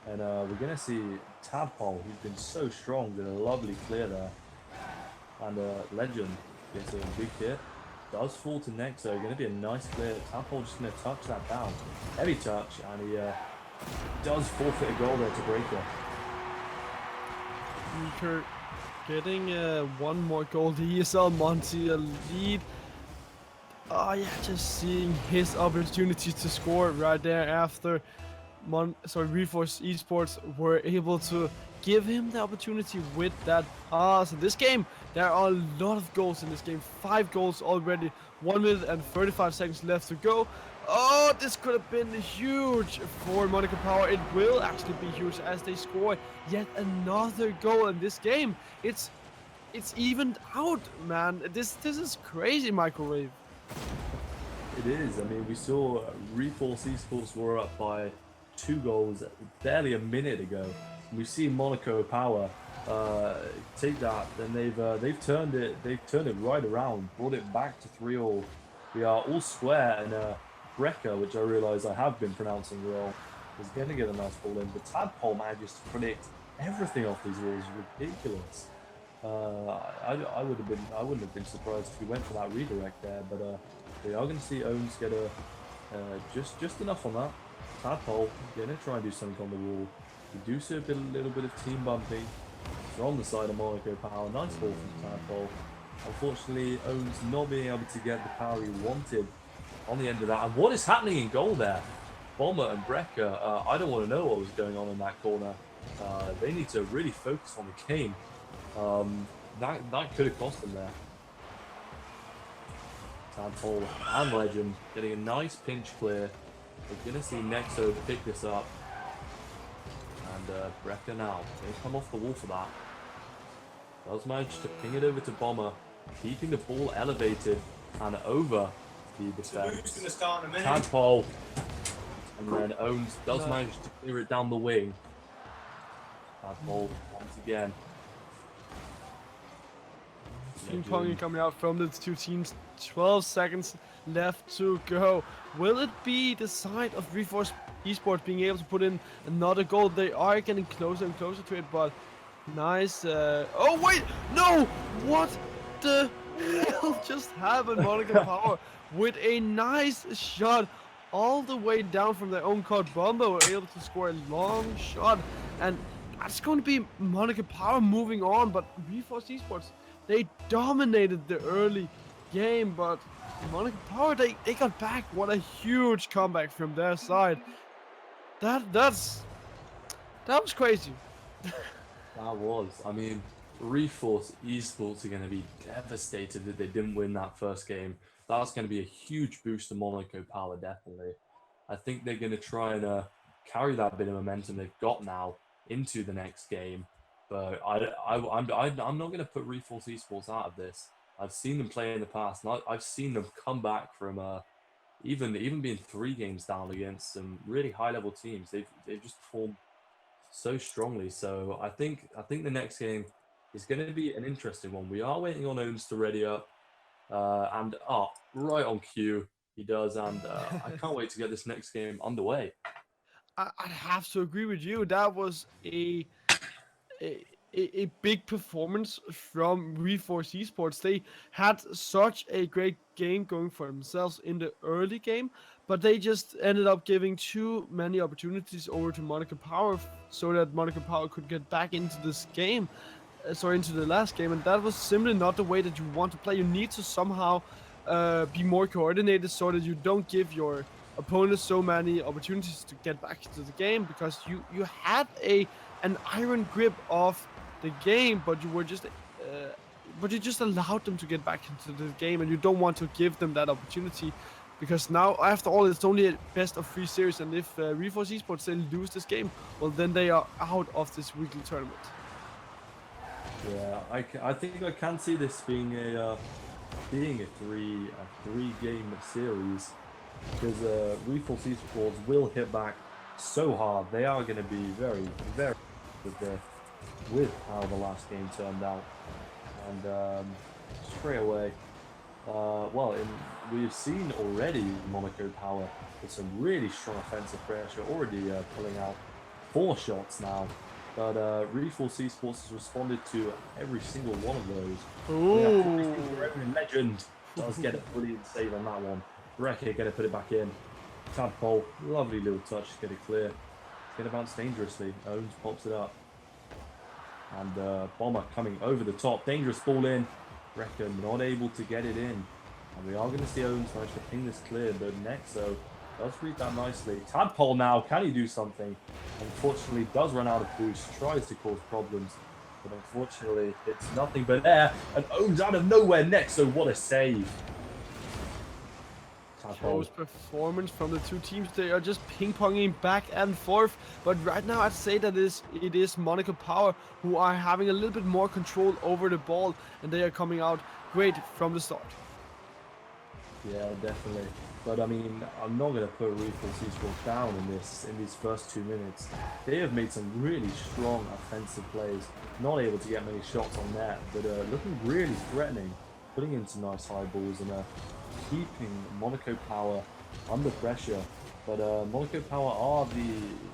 and we're gonna see Tadpole, who's been so strong, did a lovely clear there, and Legend gets a big hit. Does fall to Nexo. Going to be a nice clear. Tadpole just going to touch that down, heavy touch, and he does forfeit a goal there to Breaker. Breaker getting one more goal. The ESL Monty lead. Oh yeah, just seeing his opportunity to score right there after REFORCE eSports were able to give him the opportunity with that pass. In this game, there are a lot of goals in this game. 5 goals already. 1 minute and 35 seconds left to go. Oh, this could have been huge for Monaco Power. It will actually be huge as they score yet another goal in this game. It's evened out, man. This is crazy, Microwave. It is. I mean, we saw REFORCE eSports were up by 2 goals barely a minute ago. We see Monaco Power take that, and they've turned it right around, brought it back to 3-3. We are all square, and Brecker, which I realise I have been pronouncing wrong, is going to get a nice ball in. But Tadpole manages to predict everything off these walls. Ridiculous. I wouldn't have been surprised if he went for that redirect there, but we are going to see Owens get a just enough on that. Tadpole going to try and do something on the wall. We do see a little bit of team bumping from the side of Monaco Power. Nice ball from Tadpole. Unfortunately, Owens not being able to get the power he wanted on the end of that. And what is happening in goal there? Bomber and Brecker, I don't want to know what was going on in that corner. They need to really focus on the game. That could have cost them there. Tadpole and Legend getting a nice pinch clear. We're going to see Nexo pick this up. And Brecker now going to come off the wall for that. Does manage to ping it over to Bomber, keeping the ball elevated and over the defense. Tadpole, and then Owens does manage to clear it down the wing. Tadpole once again. Ping pong coming out from the two teams. 12 seconds left to go. Will it be the side of REFORCE eSports being able to put in another goal? They are getting closer and closer to it, but nice. Oh wait, no! What the hell just happened? Monaco Power with a nice shot all the way down from their own court. Bomber were able to score a long shot, and that's going to be Monaco Power moving on. But REFORCE eSports, they dominated the early game, but Monaco Power, they got back. What a huge comeback from their side. That was crazy. That was. I mean, REFORCE eSports are going to be devastated that they didn't win that first game. That's going to be a huge boost to Monaco Power, definitely. I think they're going to try and carry that bit of momentum they've got now into the next game. But I'm not going to put REFORCE eSports out of this. I've seen them play in the past, and I've seen them come back from even being 3 games down against some really high level teams. They've just performed so strongly. So I think the next game is going to be an interesting one. We are waiting on Owns to ready up, and right on cue he does, and I can't wait to get this next game underway. I'd have to agree with you. That was a, a big performance from REFORCE Esports. They had such a great game going for themselves in the early game, but they just ended up giving too many opportunities over to Monaco Power so that Monaco Power could get back into this game. Sorry, into the last game, and that was simply not the way that you want to play. You need to somehow be more coordinated so that you don't give your opponents so many opportunities to get back into the game, because you had an iron grip of the game, but you just allowed them to get back into the game, and you don't want to give them that opportunity, because now, after all, it's only a best of 3 series, and if REFORCE Esports they lose this game, well, then they are out of this weekly tournament. Yeah, I think I can see this being a three game series, because REFORCE Esports will hit back so hard. They are going to be very with how the last game turned out, and straight away, we've seen already Monaco Power with some really strong offensive pressure, already pulling out 4 shots now. But REFORCE Esports has responded to every single one of those. Ooh. Every legend does get a brilliant save on that one. Brecker gonna put it back in. Tadpole, lovely little touch, get it clear. It's gonna bounce dangerously. Owns pops it up. And Bomber coming over the top. Dangerous ball in. Brecker not able to get it in. And we are going to see Owens manage to ping this clear, but Nexo does read that nicely. Tadpole now, can he do something? Unfortunately, does run out of boost, tries to cause problems, but unfortunately, it's nothing but air, and Owens out of nowhere. Nexo, what a save. Close performance from the two teams. They are just ping-ponging back and forth, but right now I'd say that it is Monaco Power who are having a little bit more control over the ball, and they are coming out great from the start. Yeah, definitely. But I mean, I'm not going to put REFORCE Esports down in these first 2 minutes. They have made some really strong offensive plays, not able to get many shots on net, but looking really threatening, putting in some nice high balls and keeping Monaco Power under pressure. But Monaco Power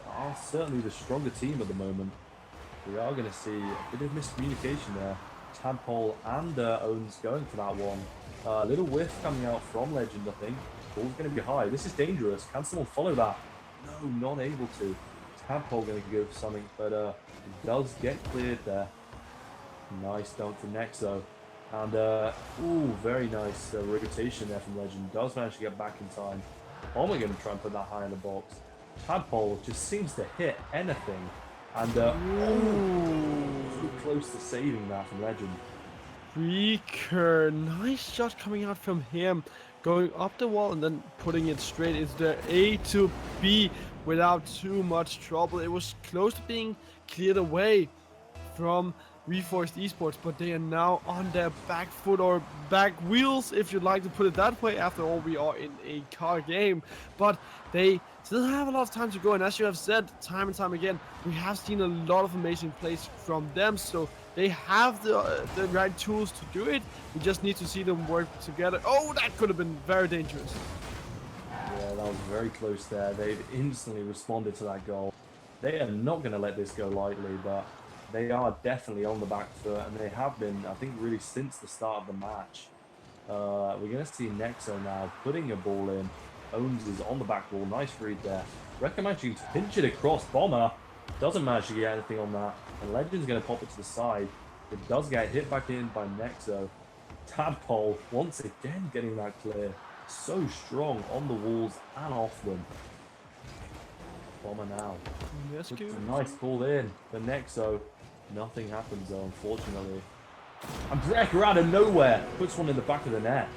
are certainly the stronger team at the moment. We are going to see a bit of miscommunication there. Tadpole and Owens going for that one. A little whiff coming out from Legend, I think. Ball's going to be high. This is dangerous. Can someone follow that? No, not able to. Tadpole going to go for something, but it does get cleared there. Nice dunk from Nexo. And, very nice rotation there from Legend. Does manage to get back in time. Bomber going to try and put that high in the box. Tadpole just seems to hit anything. And, so close to saving that from Legend. Breaker, nice shot coming out from him, going up the wall and then putting it straight into the A to B without too much trouble. It was close to being cleared away from REFORCE Esports, but they are now on their back foot, or back wheels, if you'd like to put it that way. After all, we are in a car game, but they still have a lot of time to go, and as you have said time and time again, we have seen a lot of amazing plays from them, so they have the right tools to do it. We just need to see them work together. Oh, that could have been very dangerous. Yeah, that was very close there. They've instantly responded to that goal. They are not going to let this go lightly, but they are definitely on the back foot, and they have been, I think, really since the start of the match. We're going to see Nexo now putting a ball in. Owens is on the back wall. Nice read there. Recommending to pinch it across. Bomber doesn't manage to get anything on that. And Legend's going to pop it to the side. It does get hit back in by Nexo. Tadpole once again getting that clear. So strong on the walls and off them. Bomber now. Yes, Puts a nice ball in for Nexo. Nothing happens though, unfortunately. And Brecker out of nowhere puts one in the back of the net.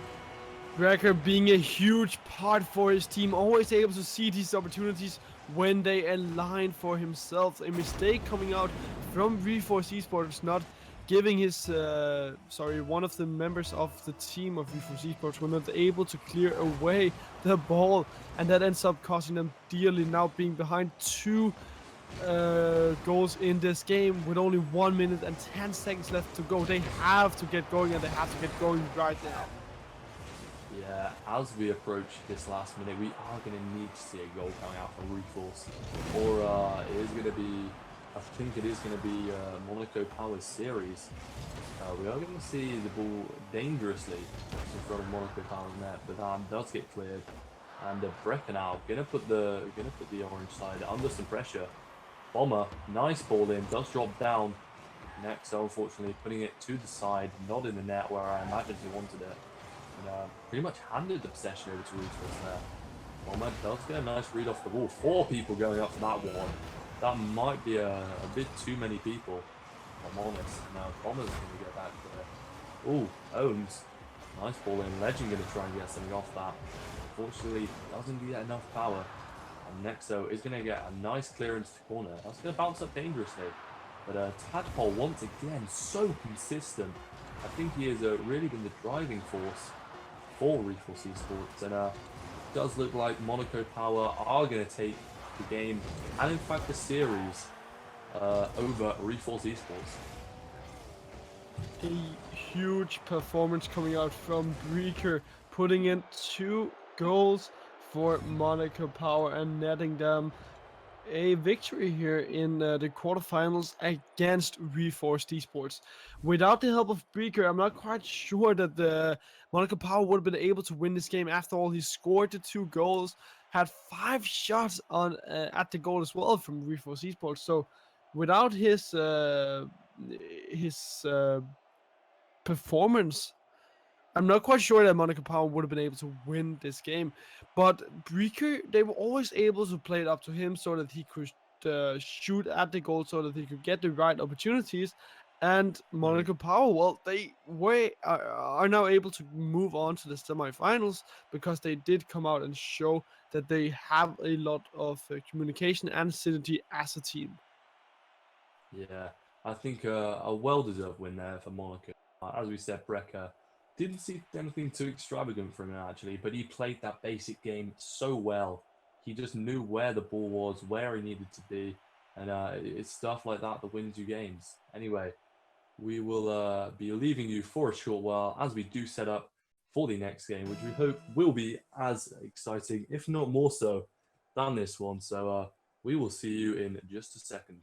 Brecker being a huge part for his team, always able to see these opportunities when they align for himself. A mistake coming out from REFORCE Esports, not giving his, one of the members of the team of REFORCE Esports were not able to clear away the ball, and that ends up costing them dearly, now being behind 2 goals in this game with only 1 minute and 10 seconds left to go. They have to get going, and they have to get going right now. Yeah, as we approach this last minute, we are going to need to see a goal coming out from REFORCE. Or it is going to be, I think it is going to be Monaco Power's series. We are going to see the ball dangerously in front of Monaco Power's net, but that does get cleared. And Brecker now going to put the orange side under some pressure. Bomber, nice ball in, does drop down. Next, unfortunately, putting it to the side, not in the net where I imagined he wanted it. And pretty much handed the possession over to REFORCE there. Bomber does get a nice read off the ball. 4 people going up for that one. That might be a bit too many people, if I'm honest. Now, Bomber's going to get back there. Ooh, Ohms. Nice ball in. Legend going to try and get something off that. Unfortunately, doesn't get enough power. And Nexo is going to get a nice clearance to corner. That's going to bounce up dangerously. But Tadpole, once again, so consistent. I think he has really been the driving force for REFORCE eSports. And it does look like Monaco Power are going to take the game, and in fact the series, over REFORCE eSports. A huge performance coming out from Breaker, putting in 2 goals for Monaco Power and netting them a victory here in the quarterfinals against REFORCE eSports. Without the help of Breaker, I'm not quite sure that the Monaco Power would have been able to win this game. After all, he scored the 2 goals, had 5 shots on at the goal as well from REFORCE eSports. So without his performance, I'm not quite sure that Monaco Power would have been able to win this game, but Breaker, they were always able to play it up to him so that he could shoot at the goal, so that he could get the right opportunities. And Monaco Power, well, they are now able to move on to the semifinals because they did come out and show that they have a lot of communication and synergy as a team. Yeah, I think a well-deserved win there for Monaco. As we said, Brecker didn't see anything too extravagant from him actually, but he played that basic game so well. He just knew where the ball was, where he needed to be, and it's stuff like that that wins you games. Anyway, we will be leaving you for a short while as we do set up for the next game, which we hope will be as exciting, if not more so, than this one. So we will see you in just a second.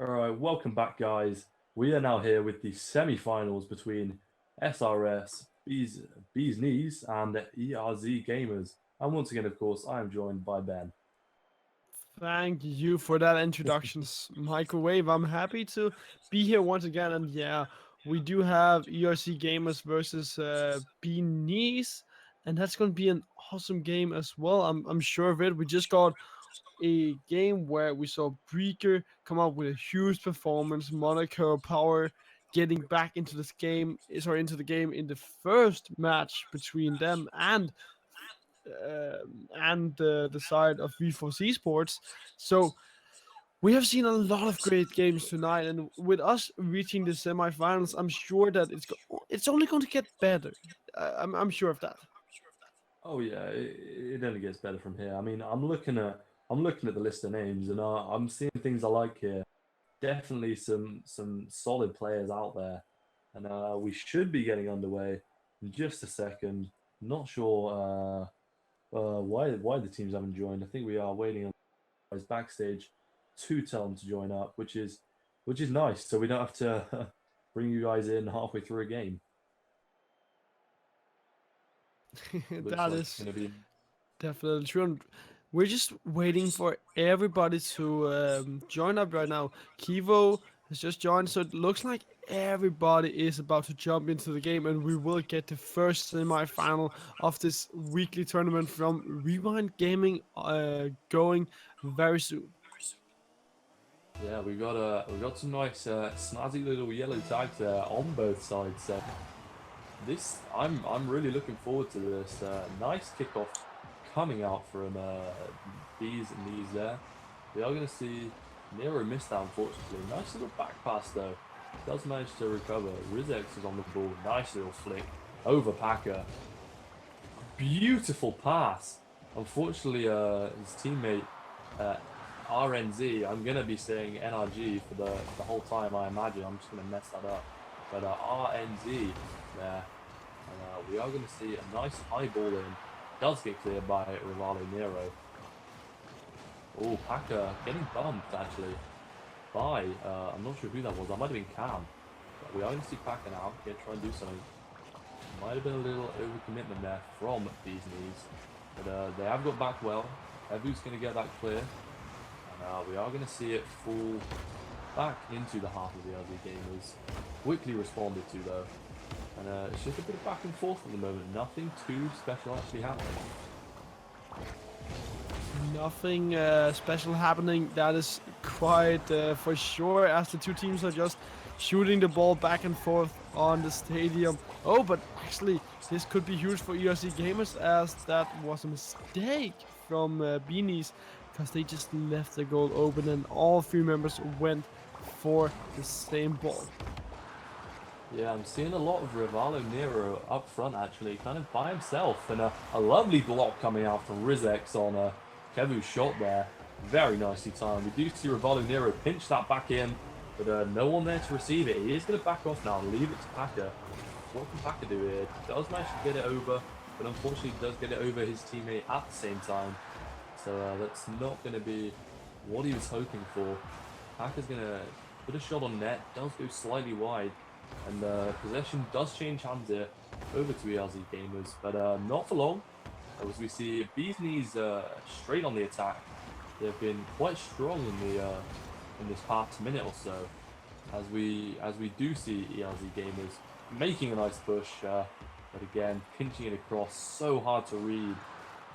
All right, welcome back, guys. We are now here with the semi-finals between SRS, Bees Knees, and ERZGamers. And once again, of course, I am joined by Ben. Thank you for that introductions, Microwave. I'm happy to be here once again. And yeah, we do have ERC Gamers versus Beanies, and that's going to be an awesome game as well. I'm sure of it. We just got a game where we saw Breaker come up with a huge performance, Monaco Power getting back into this game, into the game in the first match between them and the side of REFORCE eSports. So we have seen a lot of great games tonight, and with us reaching the semifinals, I'm sure that it's only going to get better. I'm sure of that. Oh yeah, it only gets better from here. I mean, I'm looking at the list of names, and I'm seeing things I like here. Definitely some solid players out there, and we should be getting underway in just a second. Not sure why the teams haven't joined. I think we are waiting on guys backstage to tell them to join up, which is nice. So we don't have to bring you guys in halfway through a game. Looks That like it's is going to be. definitely true. And we're just waiting for everybody to join up right now. Kivo has just joined, so it looks like everybody is about to jump into the game, and we will get the first semi-final of this weekly tournament from Rewind Gaming going very soon. Yeah, we got some nice snazzy little yellow tags there on both sides. So this I'm really looking forward to this. Nice kickoff coming out from Bees and Knees there. We are going to see Nero missed that, unfortunately. Nice little back pass though. Does manage to recover. Rizex is on the ball. Nice little flick over Packer. Beautiful pass. Unfortunately, his teammate RNZ. I'm gonna be saying NRG for the whole time. I imagine I'm just gonna mess that up. But RNZ there. And we are going to see a nice high ball in. Does get cleared by Rivalo Nero. Oh, Packer getting bumped actually by, I'm not sure who that was. That might have been Cam. But we are going to see Packer now. Try and do something. Might have been a little overcommitment there from these knees. But they have got back well. Evu's going to get that clear. And we are going to see it fall back into the half of the LG Gamers. Quickly responded to though. And it's just a bit of back and forth at the moment. Nothing too special actually happening. Nothing special happening. That is quite for sure, as the two teams are just shooting the ball back and forth on the stadium. Oh, but actually, this could be huge for ERZGamers, as that was a mistake from Beanies, because they just left the goal open and all three members went for the same ball. Yeah, I'm seeing a lot of Rivalo Nero up front actually, kind of by himself, and a lovely block coming out from Rizex on Kevu's shot there. Very nicely timed. We do see Rivalo Nero pinch that back in, but no one there to receive it. He is going to back off now and leave it to Packer. What can Packer do here? Does manage to get it over, but unfortunately does get it over his teammate at the same time. So that's not going to be what he was hoping for. Packer's going to put a shot on net, does go slightly wide. And possession does change hands here over to ERZGamers, but not for long. As we see Bees Knees straight on the attack. They've been quite strong in this past minute or so. As we do see ERZGamers making a nice push, but again pinching it across, so hard to read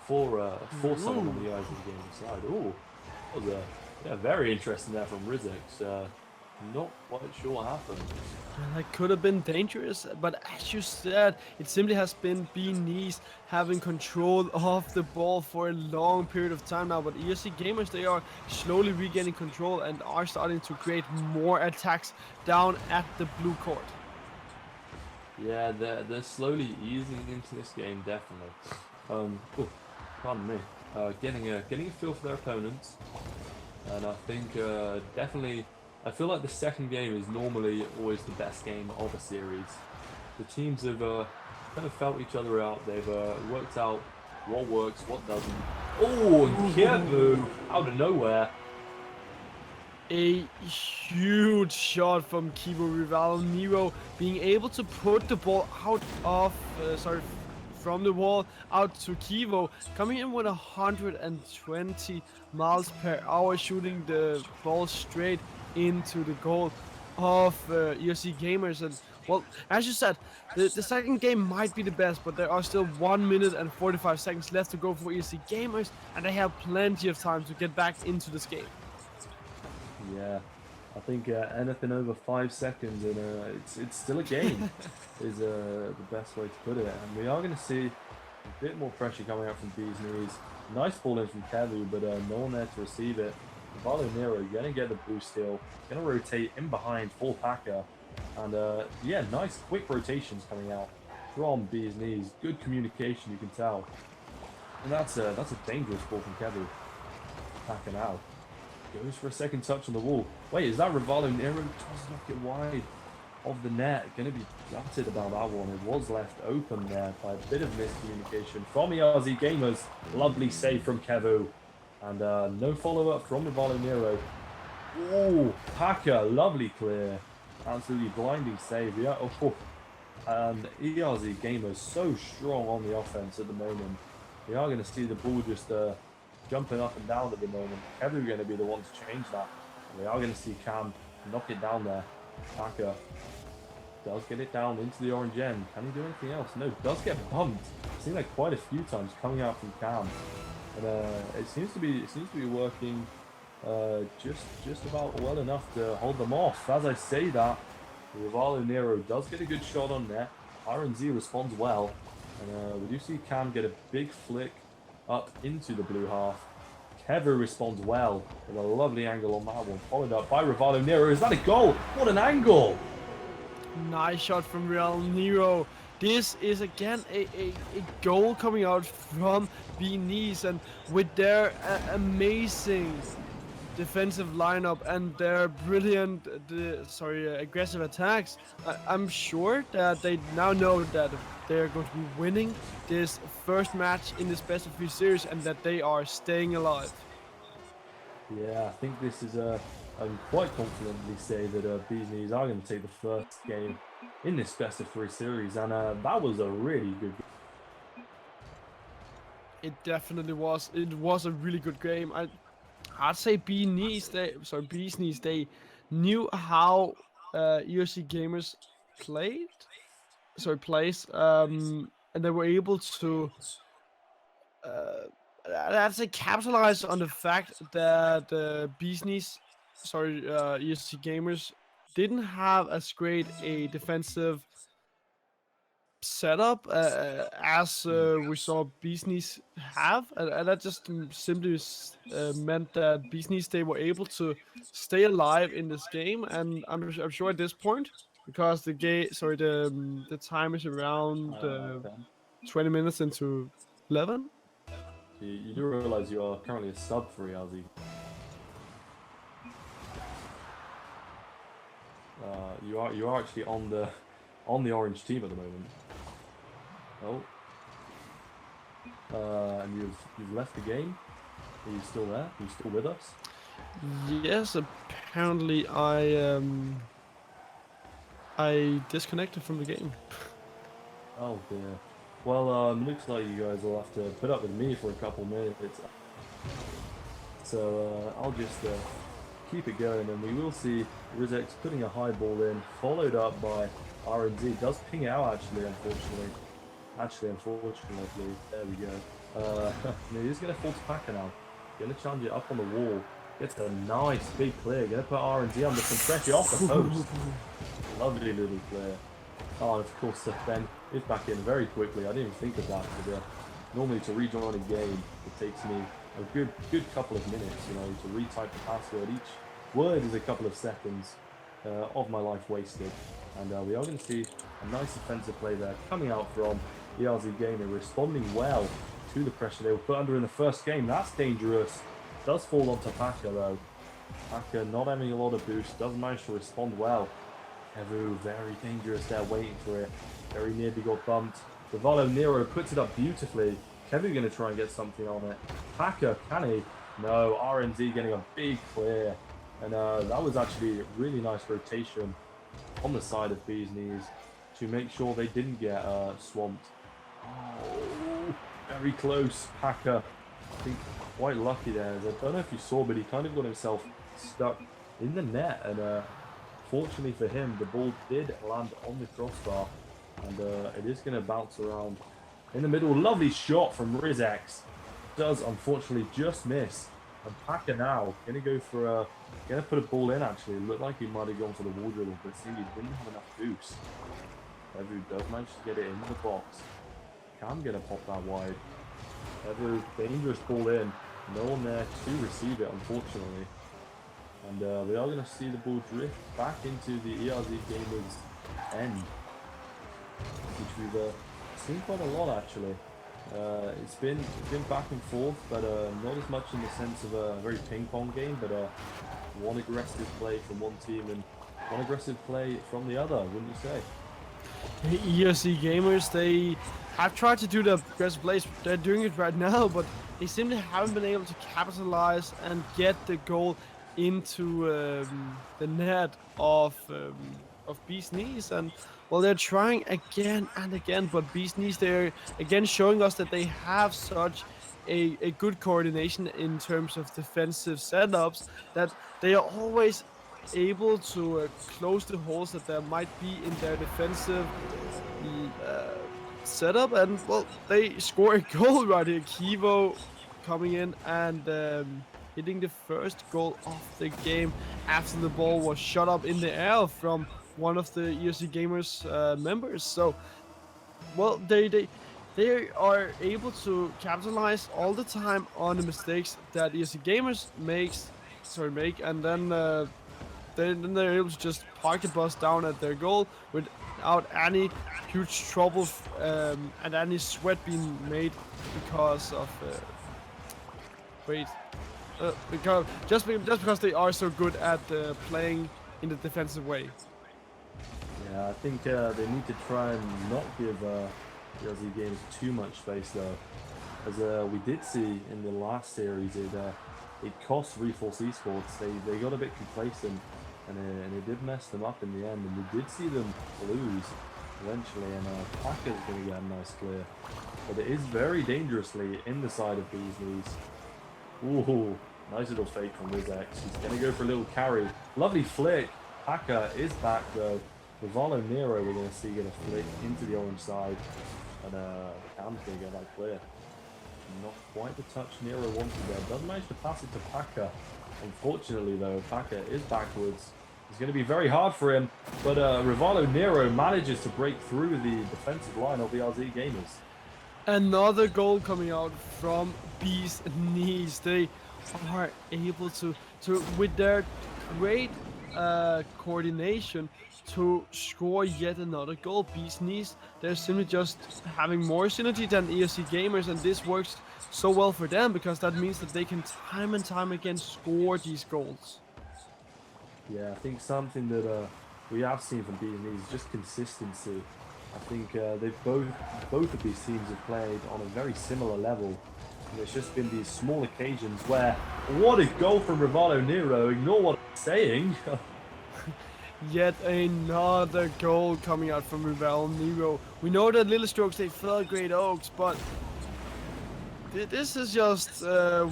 for someone on the ERZGamers side. Ooh, that was very interesting there from Rizex. Not quite sure what happened. That could have been dangerous, but as you said, it simply has been Beanies having control of the ball for a long period of time now. But ERZGamers, they are slowly regaining control and are starting to create more attacks down at the blue court. Yeah, they're slowly easing into this game, definitely. Oh, pardon me. Getting a feel for their opponents, and I think definitely. I feel like the second game is normally always the best game of a series. The teams have kind of felt each other out. They've worked out what works, what doesn't. Oh, and Kievu out of nowhere. A huge shot from Kivo Rival Nero, being able to put the ball out of, from the wall out to Kivo, coming in with 120 miles per hour, shooting the ball straight into the goal of ERZGamers. And well, as you said, the second game might be the best, but there are still 1 minute and 45 seconds left to go for ERZGamers, and they have plenty of time to get back into this game. Yeah, I think anything over 5 seconds and it's still a game is the best way to put it. And we are going to see a bit more pressure coming out from Bees Knees. Nice ball in from Kevu, but no one there to receive it. Valo Nero going to get the blue steal, going to rotate in behind full Packer. And yeah, nice quick rotations coming out from Bees Knees. Good communication, you can tell. And that's a dangerous ball from Kevu. Packer now. Goes for a second touch on the wall. Wait, is that Rivalo Nero? Does knock it wide of the net. Going to be gutted about that one. It was left open there by a bit of miscommunication from ERZGamers. Lovely save from Kevu. And no follow-up from Rivalo Nero. Oh, Packer, lovely clear. Absolutely blinding save. Yeah, oh. And ERZGamers so strong on the offense at the moment. We are going to see the ball just jumping up and down at the moment. Kevu going to be the one to change that. And we are going to see Cam knock it down there. Packer does get it down into the orange end. Can he do anything else? No, does get bumped. I've seen that quite a few times coming out from Cam. And it seems to be working just about well enough to hold them off. As I say that, Rivalo Nero does get a good shot on net. RNZ responds well. And we do see Cam get a big flick up into the blue half. Kevu responds well with a lovely angle on that one, followed up by Rivalo Nero. Is that a goal? What an angle! Nice shot from Real Nero. This is again a goal coming out from Beanies, and with their amazing defensive lineup and their brilliant, aggressive attacks, I'm sure that they now know that they're going to be winning this first match in this best of 3 series and that they are staying alive. Yeah, I think this is I can quite confidently say that Bees Knees are going to take the first game in this best of 3 series, and that was a really good game. It definitely was. It was a really good game. I'd say Bees Knees, they knew how ERZGamers plays, and they were able to I'd say capitalize on the fact that ERZGamers didn't have as great a defensive setup as we saw Bees Knees have, and that just simply meant that Bees Knees, they were able to stay alive in this game. And I'm sure at this point, because the time is around 20 minutes into 11. You do realize you are currently a sub for ERZ. You are actually on the orange team at the moment. Oh. And you've left the game. Are you still there? Are you still with us? Yes, apparently I disconnected from the game. Oh dear. Well, looks like you guys will have to put up with me for a couple minutes. So I'll just keep it going, and we will see Rizek's putting a high ball in, followed up by RNZ. Does ping it out unfortunately. There we go. He's going to fall to Packer now. Going to challenge it up on the wall. Gets a nice big clear. Going to put RNZ under some pressure off the post. Lovely little clear. Oh, and of course, Ben is back in very quickly. I didn't even think of that. But, normally, to rejoin a game, it takes me a good couple of minutes, to retype the password. Each word is a couple of seconds of my life wasted. And we are going to see a nice offensive play there coming out from ERZGamers, responding well to the pressure they were put under in the first game. That's dangerous. Does fall onto Packer, though. Packer not having a lot of boost, does manage to respond well. Kevu, very dangerous there, waiting for it. Very nearly got bumped. Rivalo Nero puts it up beautifully. Kevu going to try and get something on it. Packer, can he? No, RNZ getting a big clear. And that was actually a really nice rotation on the side of Bees Knees to make sure they didn't get swamped. Oh, very close. Packer, I think, quite lucky there. I don't know if you saw, but he kind of got himself stuck in the net. And fortunately for him, the ball did land on the crossbar. And it is going to bounce around in the middle. Lovely shot from REFORCE. Does unfortunately just miss. And Packer now going to go for going to put a ball in actually. It looked like he might have gone for the wall dribble, but seemed he didn't have enough boost. Evu does manage to get it in the box. Cam going to pop that wide. Evu, dangerous ball in. No one there to receive it, unfortunately. And we are going to see the ball drift back into the ERZGamers end, which we've seen quite a lot actually. It's been back and forth, but not as much in the sense of a very ping pong game, but one aggressive play from one team and one aggressive play from the other, wouldn't you say? ERZGamers, they have tried to do the aggressive plays. They're doing it right now, but they simply haven't been able to capitalize and get the goal into the net of Bees Knees. And well, they're trying again and again, but Bees Knees, they're again showing us that they have such a good coordination in terms of defensive setups, that they are always able to close the holes that there might be in their defensive setup. And well, they score a goal right here. Kivo coming in and hitting the first goal of the game after the ball was shot up in the air from one of the ERZGamers members. So well, they are able to capitalize all the time on the mistakes that ERZGamers make, and then they're able to just park the bus down at their goal without any huge trouble and any sweat being made because of because they are so good at playing in the defensive way. Yeah, I think they need to try and not give ERZGamers too much space though, as we did see in the last series, it cost REFORCE eSports. They got a bit complacent, and it did mess them up in the end, and we did see them lose eventually. And Packer's going to get a nice clear, but it is very dangerously in the side of Bees Knees. Ooh, nice little fake from REFORCE. He's going to go for a little carry. Lovely flick. Packer is back though. Rivalo Nero, we're going to see get a flick into the orange side, and Cam's going to get that clear. Not quite the touch Nero wanted there. Doesn't manage to pass it to Packer. Unfortunately though, Packer is backwards. It's going to be very hard for him, but Rivalo Nero manages to break through the defensive line of the ERZGamers. Another goal coming out from Bees Knees. They are able to with their great coordination, to score yet another goal. Bees Knees, they're simply just having more synergy than ERZGamers, and this works so well for them because that means that they can time and time again score these goals. Yeah, I think something that we have seen from Bees Knees is just consistency. I think they've both of these teams have played on a very similar level. And it's just been these small occasions where, what a goal from Rivalo Nero, ignore what I'm saying. Yet another goal coming out from Rivalo Nero. We know that Little Strokes, they fell Great Oaks, but this is just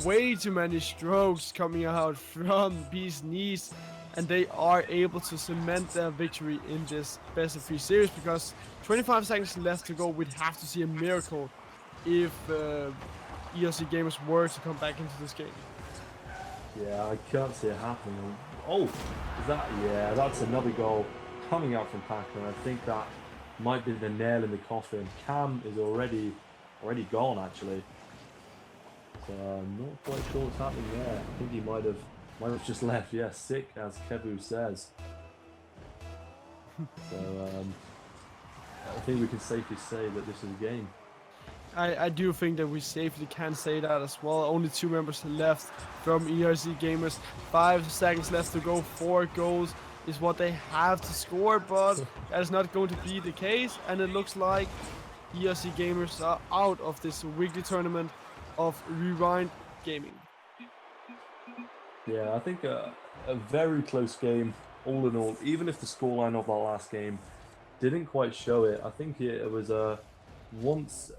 way too many strokes coming out from Bees Knees, and they are able to cement their victory in this best of 3 series, because 25 seconds left to go. We'd have to see a miracle if ERZGamers were to come back into this game. Yeah, I can't see it happening. Oh, is that? Yeah, that's another goal coming out from Packer. I think that might be the nail in the coffin. Cam is already gone actually. So I'm not quite sure what's happening there. I think he might have just left. Yeah, sick as Kevu says. So I think we can safely say that this is a game. I do think that we safely can say that as well. Only 2 members left from ERZGamers. 5 seconds left to go. 4 goals is what they have to score, but that is not going to be the case. And it looks like ERZGamers are out of this weekly tournament of Rewind Gaming. Yeah, I think a very close game, all in all. Even if the scoreline of that last game didn't quite show it, I think it was once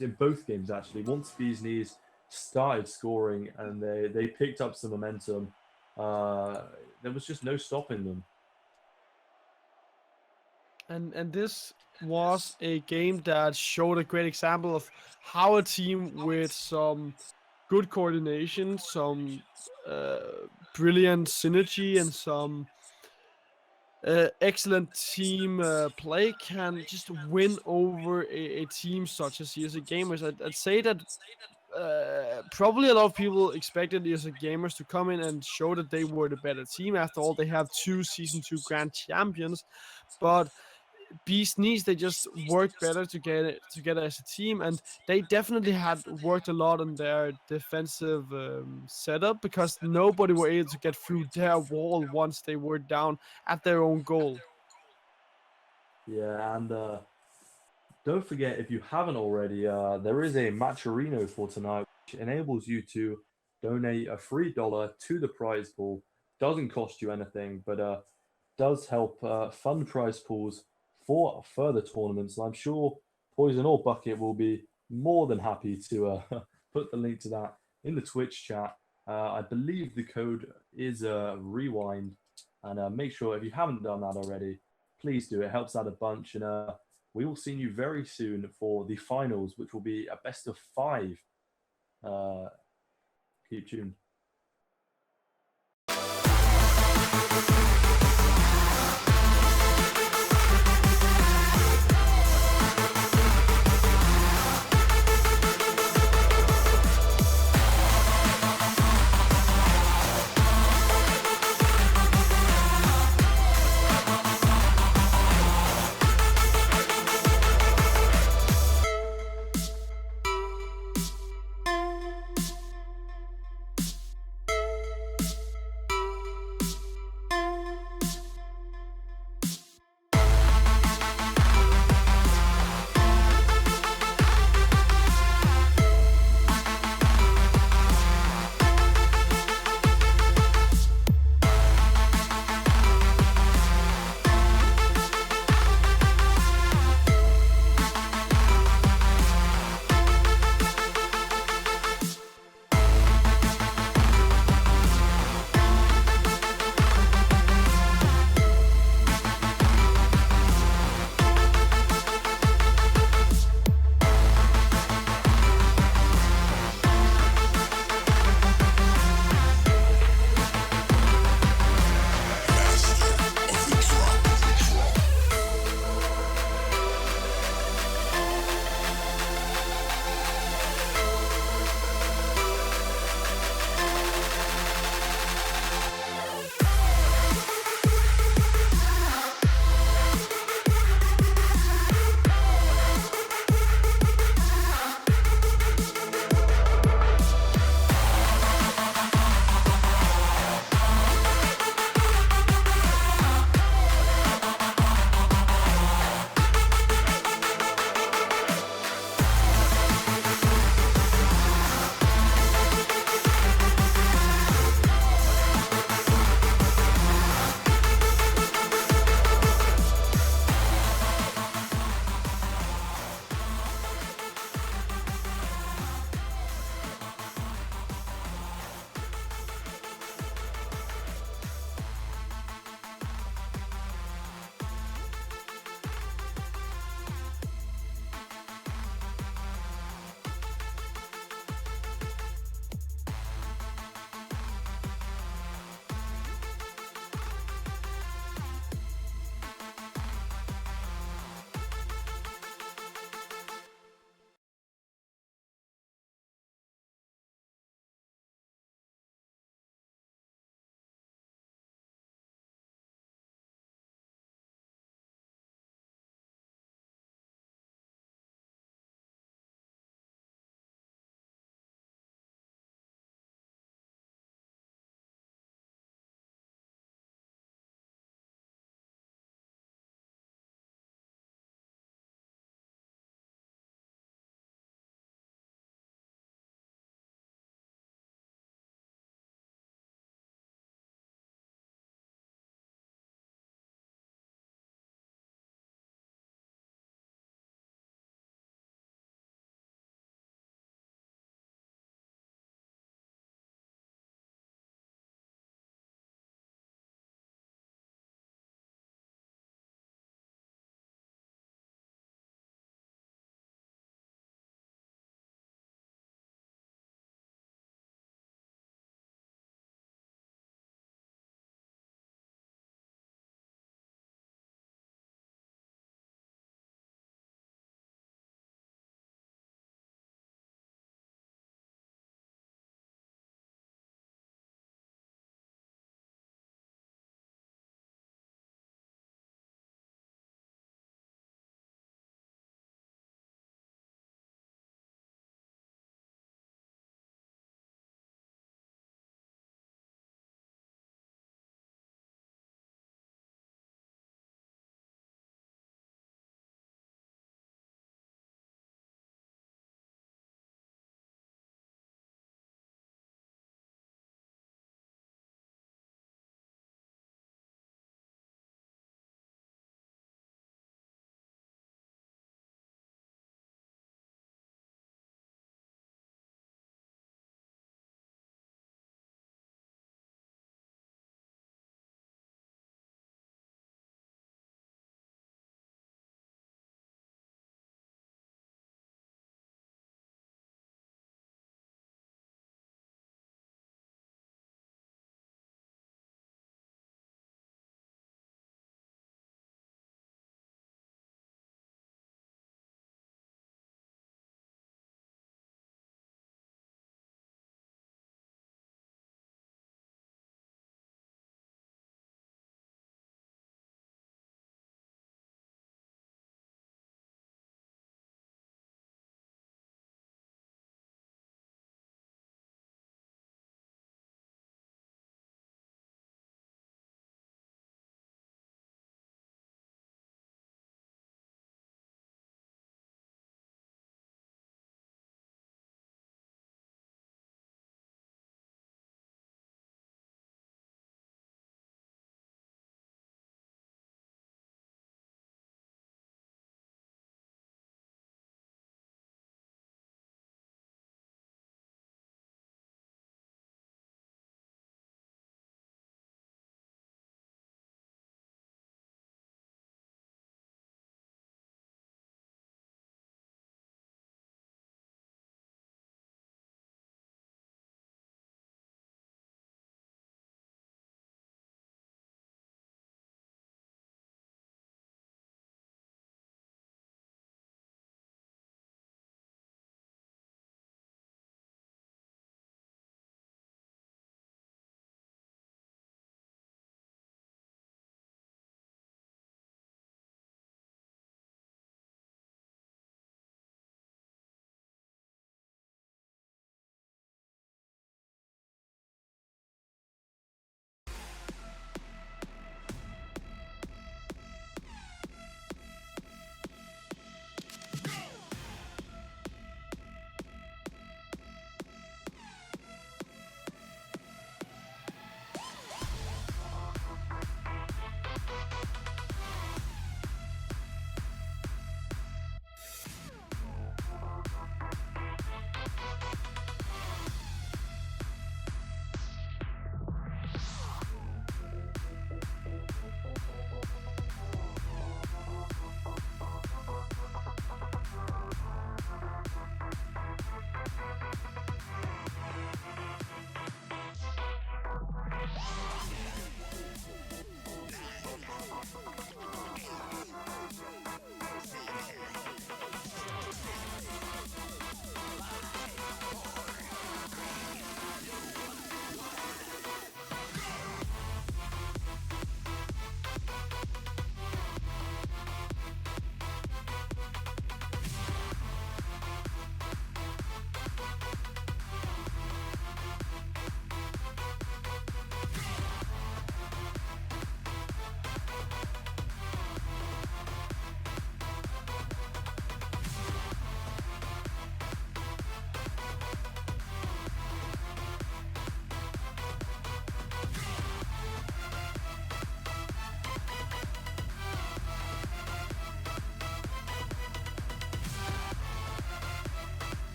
in both games actually. Once Bees Knees started scoring and they picked up some momentum, there was just no stopping them. And this was a game that showed a great example of how a team with some good coordination, some brilliant synergy, and some excellent team play can just win over a team such as ERZGamers. I'd say that probably a lot of people expected ERZGamers to come in and show that they were the better team. After all, they have 2 Season 2 grand champions, but Beast Knees, they just worked better together as a team, and they definitely had worked a lot on their defensive setup because nobody were able to get through their wall once they were down at their own goal. Yeah, and don't forget, if you haven't already, there is a Matcherino for tonight, which enables you to donate a free dollar to the prize pool. Doesn't cost you anything, but does help fund prize pools for further tournaments. And I'm sure Poison or Bucket will be more than happy to put the link to that in the Twitch chat. I believe the code is rewind, and make sure if you haven't done that already, please do. It helps out a bunch, and we will see you very soon for the finals, which will be a best of 5. Keep tuned.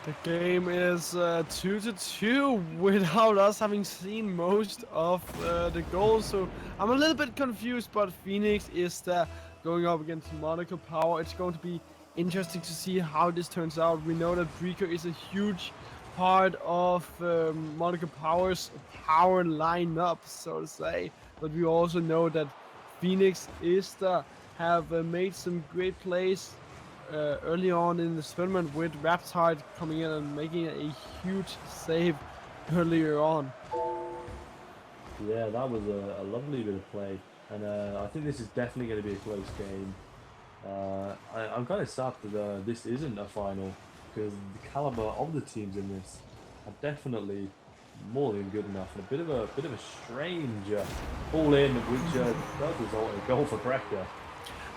The game is 2-2 without us having seen most of the goals. So I'm a little bit confused, but Phoenix is going up against Monaco Power. It's going to be interesting to see how this turns out. We know that Breaker is a huge part of Monaco Power's power lineup, so to say. But we also know that Phoenix have made some great plays early on in the tournament with Raptide coming in and making a huge save earlier on. Yeah, that was a lovely bit of play, and I think this is definitely going to be a close game. I'm kind of sad that this isn't a final, because the caliber of the teams in this are definitely more than good enough, and a bit of a strange ball in, which does result in a goal for Brecker.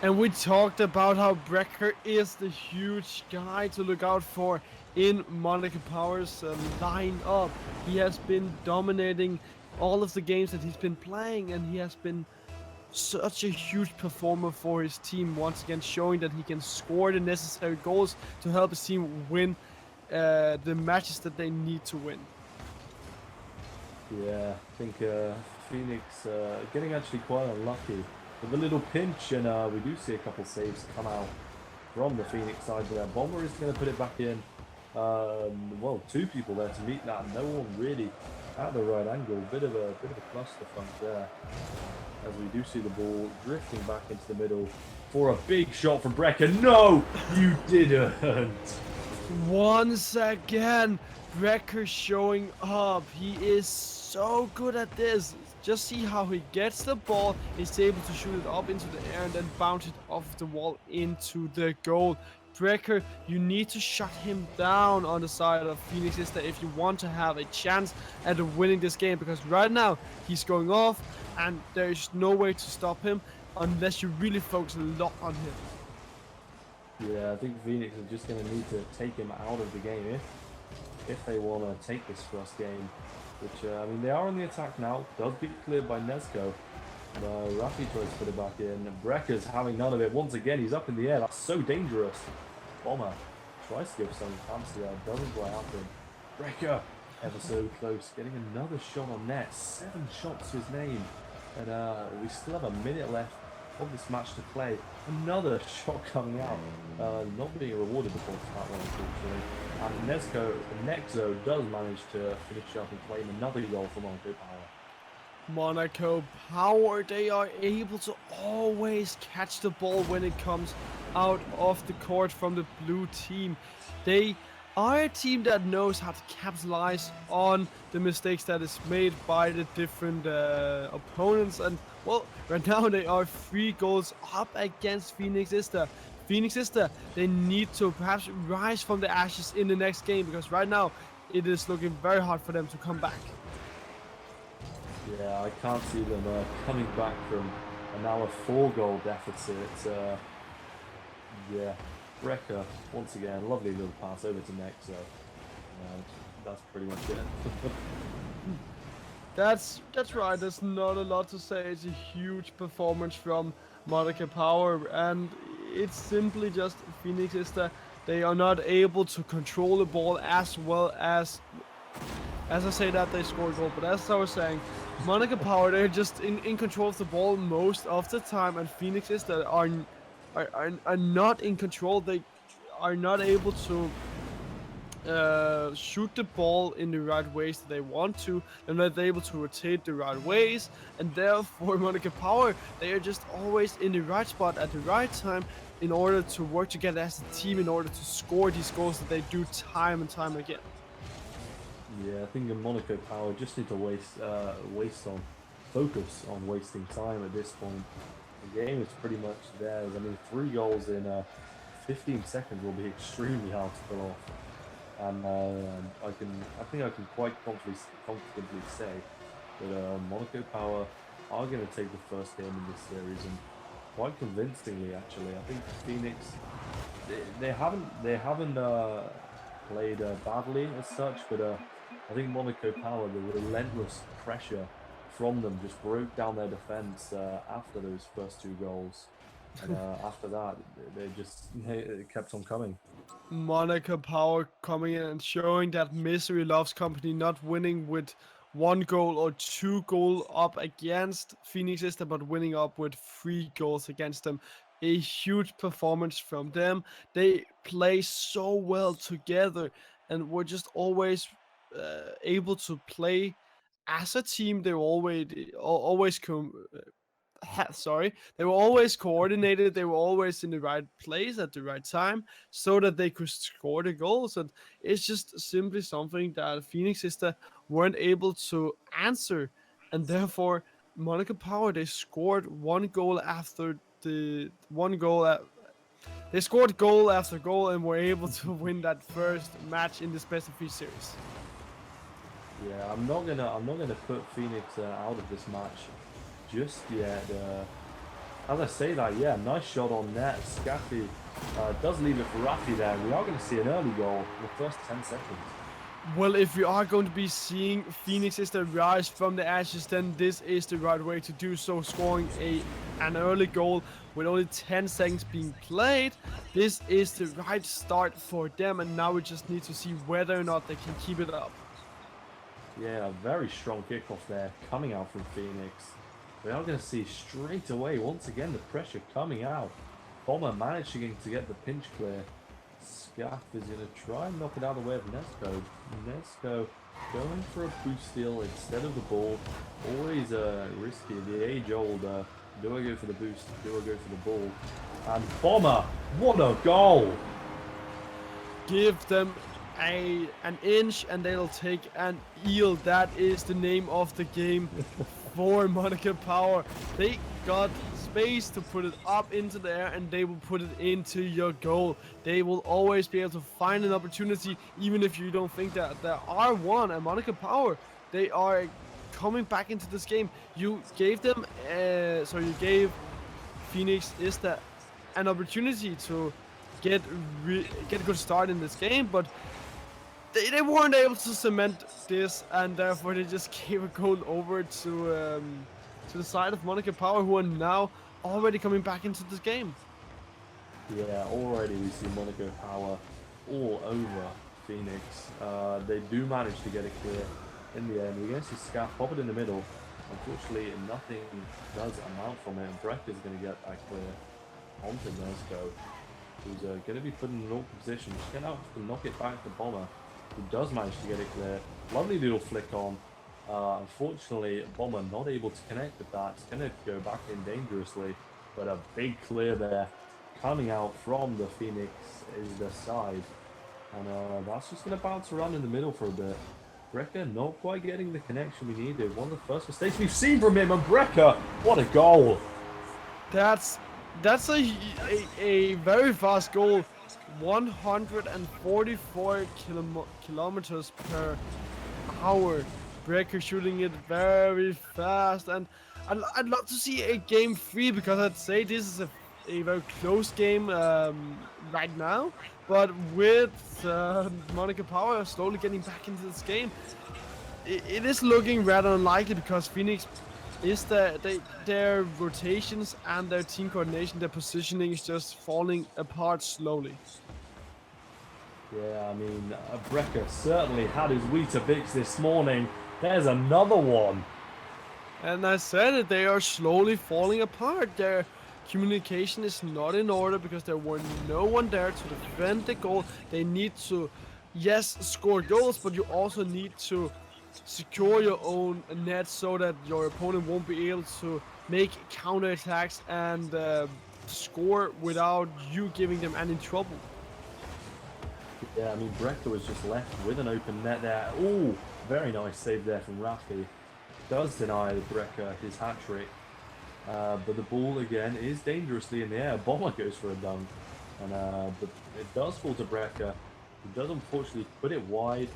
And we talked about how Brecker is the huge guy to look out for in Monaco Power's lineup. He has been dominating all of the games that he's been playing, and he has been such a huge performer for his team, once again showing that he can score the necessary goals to help his team win the matches that they need to win. Yeah, I think Phoenix getting actually quite unlucky with a little pinch, and we do see a couple saves come out from the Phoenix side, but Bomber is going to put it back in. Well, two people there to meet that, no one really at the right angle. Bit of a clusterfuck there, as we do see the ball drifting back into the middle for a big shot from Brecker. No, you didn't. Once again, Brecker showing up. He is so good at this. Just see how he gets the ball, is able to shoot it up into the air and then bounce it off the wall into the goal. Brecker, you need to shut him down on the side of Phoenix IZDA if you want to have a chance at winning this game, because right now he's going off and there is no way to stop him unless you really focus a lot on him. Yeah, I think Phoenix are just going to need to take him out of the game if they want to take this first game. Which, I mean, they are on the attack now. Does get cleared by Nezco. Rafi tries to put it back in. Brecker's having none of it. Once again, he's up in the air. That's so dangerous. Bomber tries to give some fancy there. Doesn't quite happen. Brecker, ever so close. Getting another shot on net. 7 shots to his name. And we still have a minute left of this match to play. Another shot coming out. Not being rewarded before that one, unfortunately. And Nexo does manage to finish up and claim another goal for Monaco Power. Monaco Power, they are able to always catch the ball when it comes out of the court from the blue team. They are a team that knows how to capitalize on the mistakes that is made by the different opponents, and well, right now they are 3 goals up against Phoenix IZDA. Phoenix IZDA, they need to perhaps rise from the ashes in the next game, because right now it is looking very hard for them to come back. Yeah, I can't see them coming back from now a 4-goal deficit. Yeah, Brecker, once again, lovely little pass over to Nexo. That's pretty much it. That's right, there's not a lot to say. It's a huge performance from Monaco Power, and it's simply just Phoenix IZDA. They are not able to control the ball as well as I say that they score a goal, but as I was saying, Monaco Power, they're just in control of the ball most of the time, and Phoenix IZDA are not in control. They are not able to shoot the ball in the right ways that they want to. They're not able to rotate the right ways, and therefore Monaco Power, they are just always in the right spot at the right time in order to work together as a team in order to score these goals that they do time and time again. Yeah, I think in Monaco Power just need to focus on wasting time at this point. The game is pretty much theirs. I mean, 3 goals in 15 seconds will be extremely hard to pull off. And I think I can quite confidently say that Monaco Power are going to take the first game in this series, and quite convincingly actually. I think Phoenix, they haven't played badly as such, but I think Monaco Power, the relentless pressure from them just broke down their defense after those first 2 goals. And after that, they kept on coming. Monaco Power coming in and showing that misery loves company, not winning with 1 goal or 2 goal up against Phoenix IZDA, but winning up with 3 goals against them. A huge performance from them. They play so well together and were just always able to play as a team. They were always sorry, they were always coordinated. They were always in the right place at the right time so that they could score the goals. And it's just simply something that Phoenix IZDA weren't able to answer. And therefore, Monaco Power, they scored 1 goal after the 1 goal. They scored goal after goal and were able to win that first match in this best of 3 series. Yeah, I'm not gonna put Phoenix out of this match just yet. As I say that, yeah, nice shot on net. Scaffy does leave it for Rafi there. We are going to see an early goal in the first 10 seconds. Well, if we are going to be seeing Phoenix IZDA rise from the ashes, then this is the right way to do so. Scoring an early goal with only 10 seconds being played. This is the right start for them, and now we just need to see whether or not they can keep it up. Yeah, a very strong kickoff there coming out from Phoenix. We are going to see straight away, once again, the pressure coming out. Bomber managing to get the pinch clear. Scaff is going to try and knock it out of the way of Nesco. Nesco going for a boost steal instead of the ball. Always risky, the age-old, do I go for the boost, do I go for the ball? And Bomber, what a goal! Give them an inch and they'll take an eel. That is the name of the game for Monaco Power. They got space to put it up into the air and they will put it into your goal. They will always be able to find an opportunity even if you don't think that there are one. And Monaco Power, they are coming back into this game. You gave them, you gave Phoenix IZDA an opportunity to get a good start in this game, but they weren't able to cement this, and therefore they just gave a goal over to the side of Monaco Power, who are now already coming back into this game. Yeah, already we see Monaco Power all over Phoenix. They do manage to get it clear in the end. We're going to see Scaff pop it in the middle. Unfortunately, nothing does amount from it, and Breck is going to get that clear onto Nesco, who's going to be put in an awkward position. Just going to have to knock it back to Bomber, who does manage to get it clear. Lovely little flick on. Unfortunately, Bomber not able to connect with that. It's going to go back in dangerously, but a big clear there coming out from the Phoenix is the side. And that's just going to bounce around in the middle for a bit. Brecker not quite getting the connection we needed. One of the first mistakes we've seen from him, and Brecker, what a goal! That's a very fast goal. 144 kilometers per hour. Brecker shooting it very fast, and I'd love to see a game 3 because I'd say this is a very close game right now. But with Monaco Power slowly getting back into this game, it is looking rather unlikely because Phoenix is their rotations and their team coordination, their positioning is just falling apart slowly. Yeah, I mean, Brecker certainly had his Weetabix this morning. There's another one. And I said it, they are slowly falling apart. Their communication is not in order because there were no one there to defend the goal. They need to, yes, score goals, but you also need to secure your own net so that your opponent won't be able to make counterattacks and score without you giving them any trouble. Yeah, I mean, Brecker was just left with an open net there. Ooh, very nice save there from Rafi. Does deny Brecker his hat-trick. But the ball, again, is dangerously in the air. Bomber goes for a dunk. And but it does fall to Brecker. He does, unfortunately, put it wide.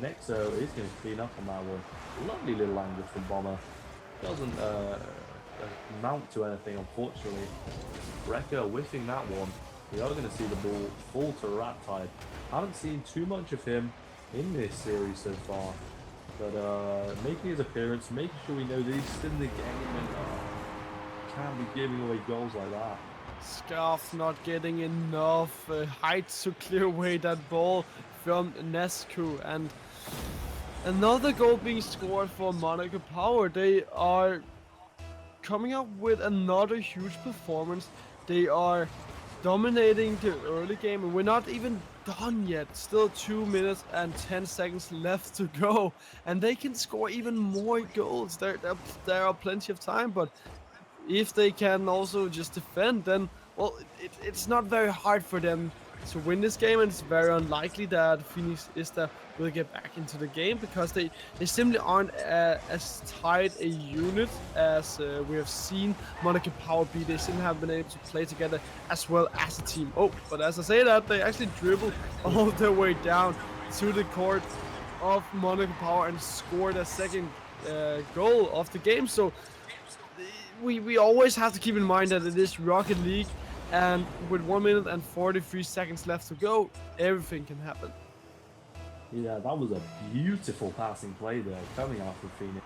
Nexo is going to clean up on that one. Lovely little angle from Bomber. Doesn't amount to anything, unfortunately. Brecker whiffing that one. We are going to see the ball fall to Raptide. Haven't seen too much of him in this series so far. But making his appearance, making sure we know that he's still in the game. And can't be giving away goals like that. Scarf not getting enough height to clear away that ball from Nescu, and another goal being scored for Monaco Power. They are coming up with another huge performance. They are dominating the early game, and we're not even done yet. Still 2 minutes and 10 seconds left to go, and they can score even more goals. There are plenty of time, but if they can also just defend, then well, it's not very hard for them to win this game, and it's very unlikely that Phoenix IZDA will get back into the game because they simply aren't as tight a unit as we have seen Monaco Power be. They simply have been able to play together as well as a team. Oh, but as I say that, they actually dribble all the way down to the court of Monaco Power and scored a second goal of the game. So we always have to keep in mind that it is Rocket League, and with 1 minute and 43 seconds left to go, everything can happen. Yeah, that was a beautiful passing play there coming out from Phoenix.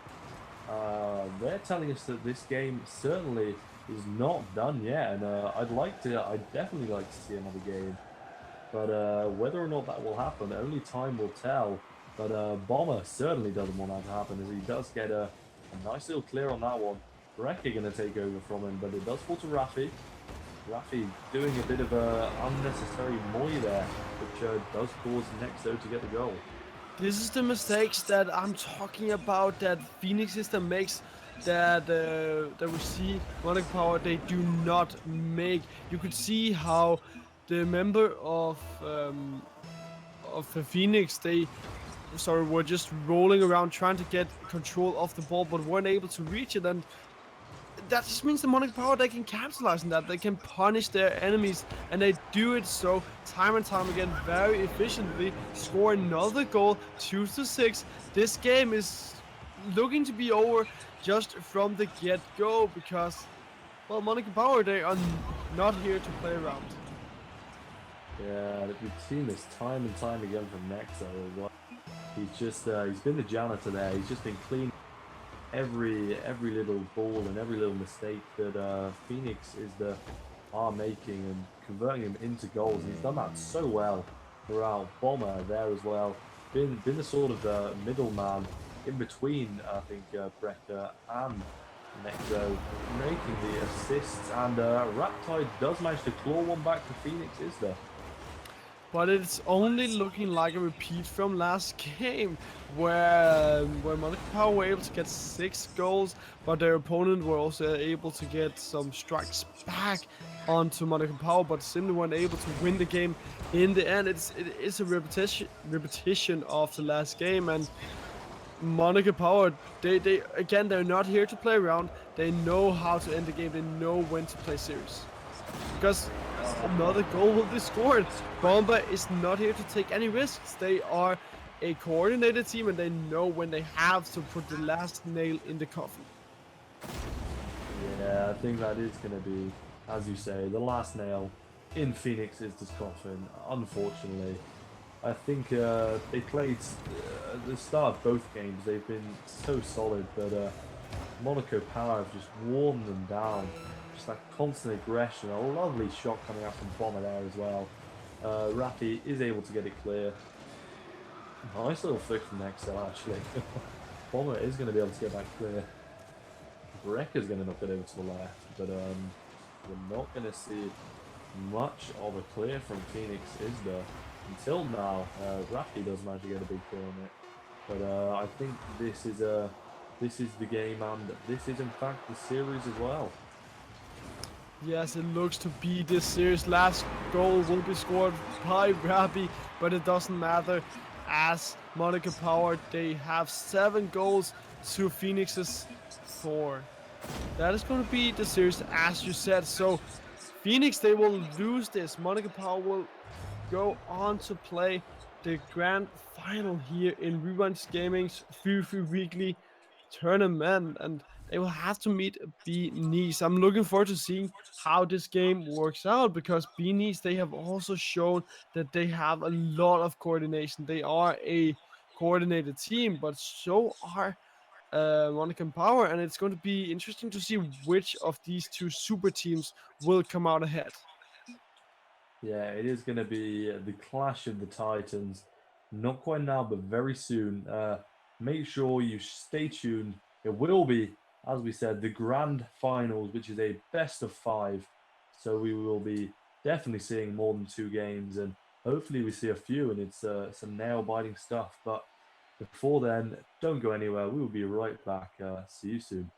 They're telling us that this game certainly is not done yet, and I'd definitely like to see another game. But whether or not that will happen, only time will tell. But Bomber certainly doesn't want that to happen, as he does get a nice little clear on that one. Brecker going to take over from him, but it does fall to Rafi. Rafi doing a bit of a unnecessary moi there, which does cause Nexo to get the goal. This is the mistakes that I'm talking about, that Phoenix IZDA makes, that we see Monaco Power they do not make. You could see how the member of Phoenix, were just rolling around trying to get control of the ball, but weren't able to reach it, and that just means the Monaco Power, they can capitalize on that. They can punish their enemies, and they do it so time and time again very efficiently. Score another goal, 2-6. This game is looking to be over just from the get-go because, well, Monaco Power, they are not here to play around. Yeah, we've seen this time and time again from Nexo. He's been the janitor there. He's just been cleaning every little ball and every little mistake that Phoenix are making and converting him into goals. And he's done that so well throughout. Bomber there as well, been the sort of middleman in between, I think, Brecker and Nexo, making the assists. And Raptide does manage to claw one back to Phoenix IZDA. But it's only looking like a repeat from last game, where Monaco Power were able to get 6 goals, but their opponent were also able to get some strikes back onto Monaco Power, but simply weren't able to win the game in the end. It is a repetition of the last game, and Monaco Power, they're not here to play around. They know how to end the game. They know when to play serious. Because another goal will be scored. Bomba is not here to take any risks. They are a coordinated team, and they know when they have to put the last nail in the coffin. Yeah, I think that is going to be, as you say, the last nail in Phoenix IZDA's coffin, unfortunately. I think they played at the start of both games. They've been so solid, but Monaco Power have just worn them down. Just that constant aggression, a lovely shot coming out from Bomber there as well. Rafi is able to get it clear. Nice little flick from Nexo, actually. Bomber is going to be able to get back clear. Brecker's going to knock it over to the left, but we're not going to see much of a clear from Phoenix IZDA until now. Rafi does manage to get a big clear on it, but I think this is the game, and this is in fact the series as well. Yes, it looks to be this series. Last goal will be scored by Rafi, but it doesn't matter, as Monaco Power, they have 7 goals to Phoenix's 4. That is going to be the series, as you said. So Phoenix, they will lose this. Monaco Power will go on to play the grand final here in REFORCE 3 weekly tournament, and they will have to meet B-Nice. I'm looking forward to seeing how this game works out, because B-Nice, they have also shown that they have a lot of coordination. They are a coordinated team, but so are Monaco Power, and it's going to be interesting to see which of these two super teams will come out ahead. Yeah, it is going to be the clash of the Titans. Not quite now, but very soon. Make sure you stay tuned. It will be, as we said, the grand finals, which is a best of 5. So we will be definitely seeing more than 2 games, and hopefully we see a few, and it's some nail-biting stuff. But before then, don't go anywhere. We will be right back. See you soon.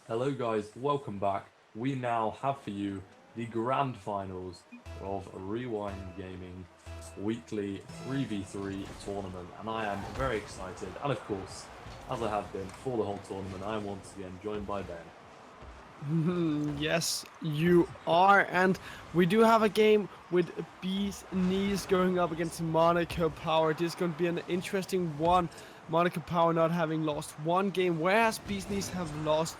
Hello guys, welcome back. We now have for you the grand finals of Rewind Gaming weekly 3v3 tournament, and I am very excited, and of course, as I have been for the whole tournament, I am once again joined by Ben. Yes, you are, and we do have a game with Bees Knees going up against Monaco Power. This is going to be an interesting one. Monaco Power not having lost one game, whereas Bees Knees have lost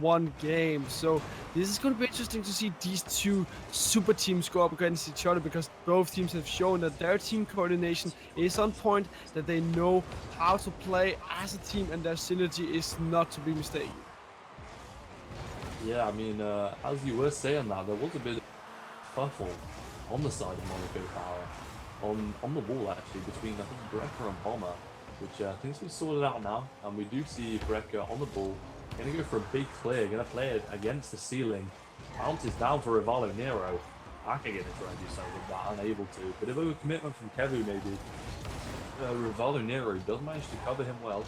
one game. So this is going to be interesting to see these two super teams go up against each other, because both teams have shown that their team coordination is on point, that they know how to play as a team, and their synergy is not to be mistaken. Yeah, I mean, as you were saying that, there was a bit of scuffle on the side of Monaco Power, on the wall actually, between I think Brecker and Bomber, which I think we sorted out now, and we do see Brecker on the ball. Gonna go for a big clear, gonna play it against the ceiling. Bounces down for Rivalo Nero. Packer gonna try and do something with that, unable to. Bit of overcommitment from Kevu maybe. Rivalo Nero does manage to cover him well.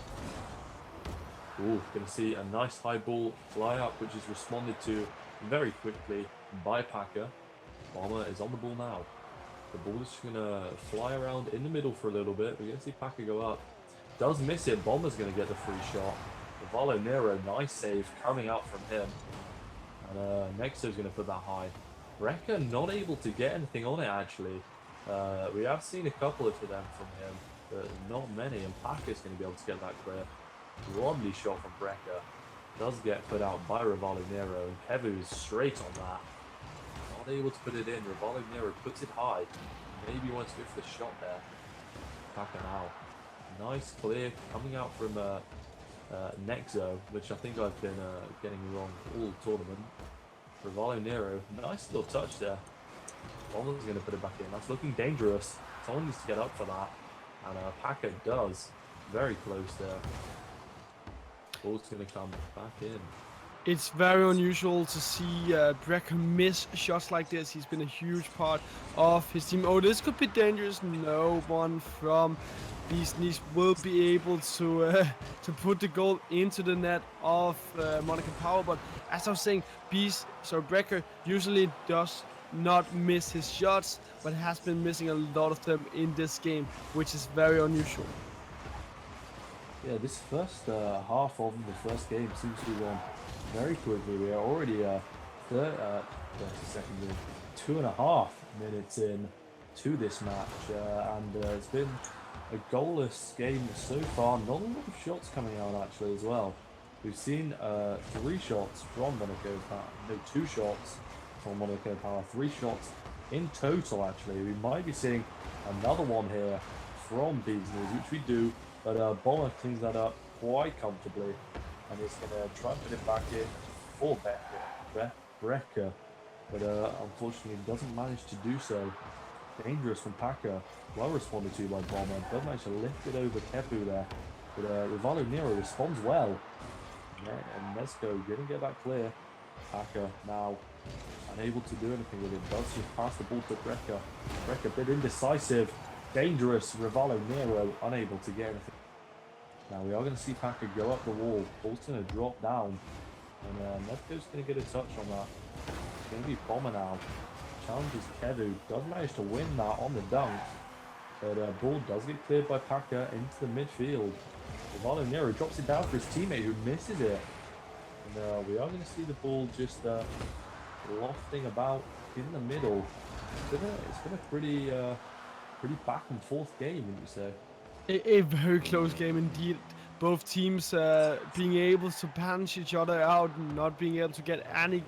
Ooh, gonna see a nice high ball fly up, which is responded to very quickly by Packer. Bomber is on the ball now. The ball is just gonna fly around in the middle for a little bit. We're gonna see Packer go up. Does miss it. Bomber's gonna get the free shot. Valo Nero, nice save coming out from him. And Nexo's going to put that high. Brecker not able to get anything on it actually. We have seen a couple of them from him, but not many. And Packer's going to be able to get that clear. Lovely shot from Brecker. Does get put out by Rivalo Nero, and Kevu is straight on that. Not able to put it in. Rivalo Nero puts it high. Maybe wants to go for the shot there. Packer now. Nice clear coming out from Nexo, which I think I've been getting wrong all tournament. Rivalo Nero, nice little touch there. Bomber's going to put it back in. That's looking dangerous. Someone needs to get up for that. And Packer does. Very close there. Ball's going to come back in. It's very unusual to see Brecker miss shots like this. He's been a huge part of his team. Oh, this could be dangerous. No one from Bees Knees will be able to put the goal into the net of Monaco Power. But as I was saying, Brecker usually does not miss his shots, but has been missing a lot of them in this game, which is very unusual. Yeah, this first half of the first game seems to be gone very quickly. We are already 2.5 minutes in to this match, and it's been a goalless game so far. Not a lot of shots coming out actually as well. We've seen 3 shots from Monaco Power, no, 2 shots from Monaco Power, 3 shots in total actually. We might be seeing another one here from Bees Knees, which we do, but Bomber cleans that up quite comfortably, and he's going to try and put it back in for Brecker, but unfortunately doesn't manage to do so. Dangerous from Packer, well responded to by Bomber, does manage to lift it over Kepu there, but Rivalo Nero responds well, and Nesco didn't get that clear. Packer now unable to do anything with it, does just pass the ball to Brecker. Brecker a bit indecisive, dangerous, Rivalo Nero unable to get anything. Now we are going to see Packer go up the wall, ball's going to drop down, and Nesco's going to get a touch on that. It's going to be Bomber now. Challenges Kevu, does manage to win that on the dunk, but ball does get cleared by Packer into the midfield. Rivalo Nero drops it down for his teammate who misses it, and we are going to see the ball just lofting about in the middle. It's been a pretty back and forth game, wouldn't you say? A very close game indeed. Both teams being able to punch each other out, not being able to get any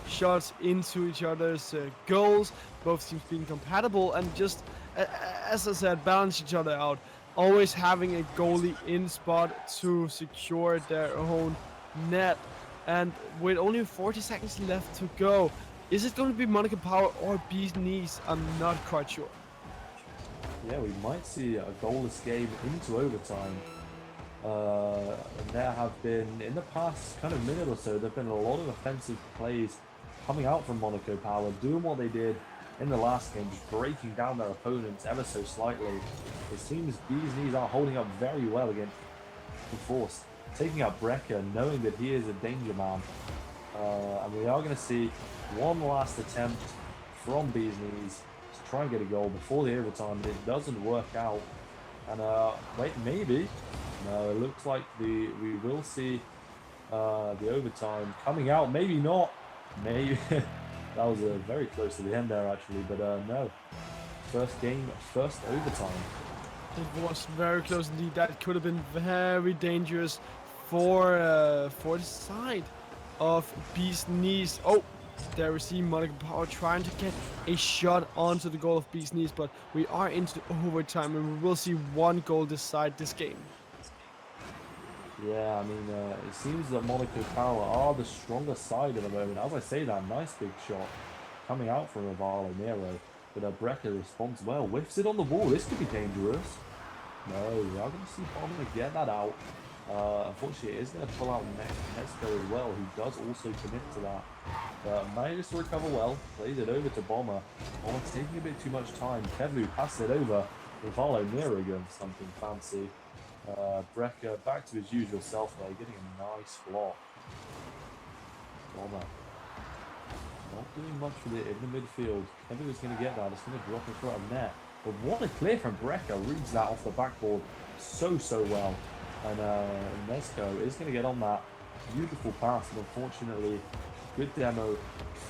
shots into each other's goals. Both teams being compatible and just, as I said, balance each other out. Always having a goalie in spot to secure their own net. And with only 40 seconds left to go, is it going to be Monaco Power or Bees Knees? I'm not quite sure. Yeah, we might see a goalless game into overtime. And there have been, in the past kind of minute or so, there have been a lot of offensive plays coming out from Monaco Power, doing what they did in the last game, just breaking down their opponents ever so slightly. It seems Bees Knees are holding up very well against REFORCE. taking out Brecker, knowing that he is a danger man. And we are going to see one last attempt from Bees Knees to try and get a goal before the overtime. It doesn't work out. And wait, maybe. No, it looks like we will see the overtime coming out. Maybe not. Maybe. That was very close to the end there, actually. But no. First game, first overtime. It was very close indeed. That could have been very dangerous for the side of Bees Knees. Oh, there we see Monaco Power trying to get a shot onto the goal of Bees Knees, but we are into overtime and we will see one goal decide this game. Yeah, I mean, it seems that Monaco Power are the stronger side at the moment. As I say that, nice big shot coming out from Rivalo Nero. But Brecker responds well, whiffs it on the wall. This could be dangerous. No, we are going to see Bomber get that out. Unfortunately, it is going to pull out Nesco as well, who does also commit to that. But manages to recover well, plays it over to Bomber. Bomber's taking a bit too much time. Kevu passes it over. Rivalo Nero going for something fancy. Brecker back to his usual self there, getting a nice block. Bomber not doing much with it in the midfield. Kevu is going to get that. It's going to drop in front of net. But what a clear from Brecker. Reads that off the backboard so well. And Nesco is going to get on that. Beautiful pass. And unfortunately, good demo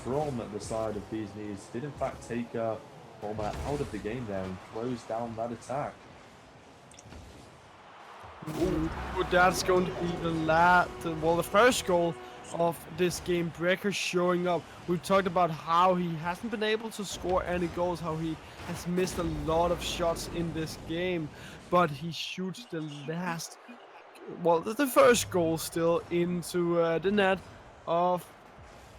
from the side of Bees Knees. Did in fact take Bomber out of the game there and close down that attack. Ooh, that's going to be the first goal of this game. Brecker showing up. We've talked about how he hasn't been able to score any goals, how he has missed a lot of shots in this game, but he shoots the first goal still into the net of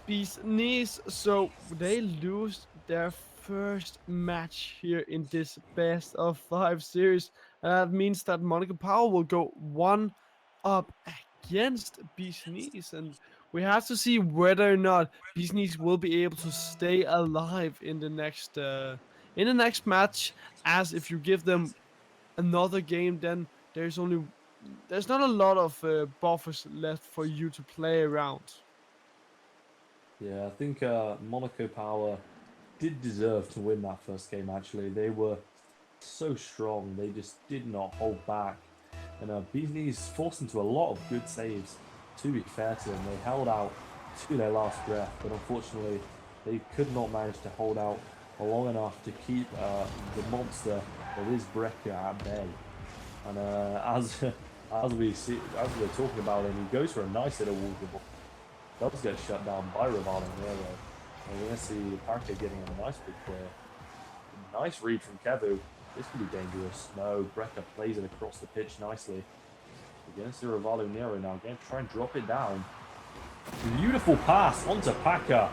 Bees Knees. So they lose their first match here in this best of 5 series. That means that Monaco Power will go 1 up against Bees Knees, and we have to see whether or not Bees Knees will be able to stay alive in the next match. As if you give them another game, then there's not a lot of buffers left for you to play around. Yeah, I think Monaco Power did deserve to win that first game, actually. They were so strong. They just did not hold back. And Bees Knees forced into a lot of good saves, to be fair to them. They held out to their last breath, but unfortunately, they could not manage to hold out long enough to keep the monster that is Brecker at bay. And as we're talking about him, he goes for a nice hit of wall dribble. Does get shut down by Rivalo Nero. And we're going to see Parker getting a nice big clear. Nice read from Kevu. This could be dangerous. No, Brecker plays it across the pitch nicely. We're going to see Rivalo Nero now. Again, try and drop it down. Beautiful pass onto Packer.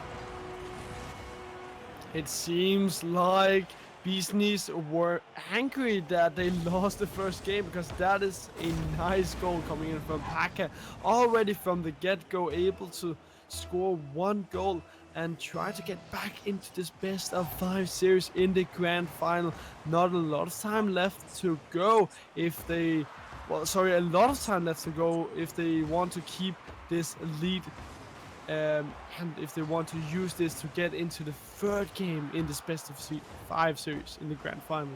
It seems like Bees Knees were angry that they lost the first game, because that is a nice goal coming in from Packer. Already from the get-go, able to score 1 goal and try to get back into this best of 5 series in the grand final. Not a lot of time left to go if they, a lot of time left to go if they want to keep this lead. And if they want to use this to get into the 3rd game in this best of 5 series in the grand final.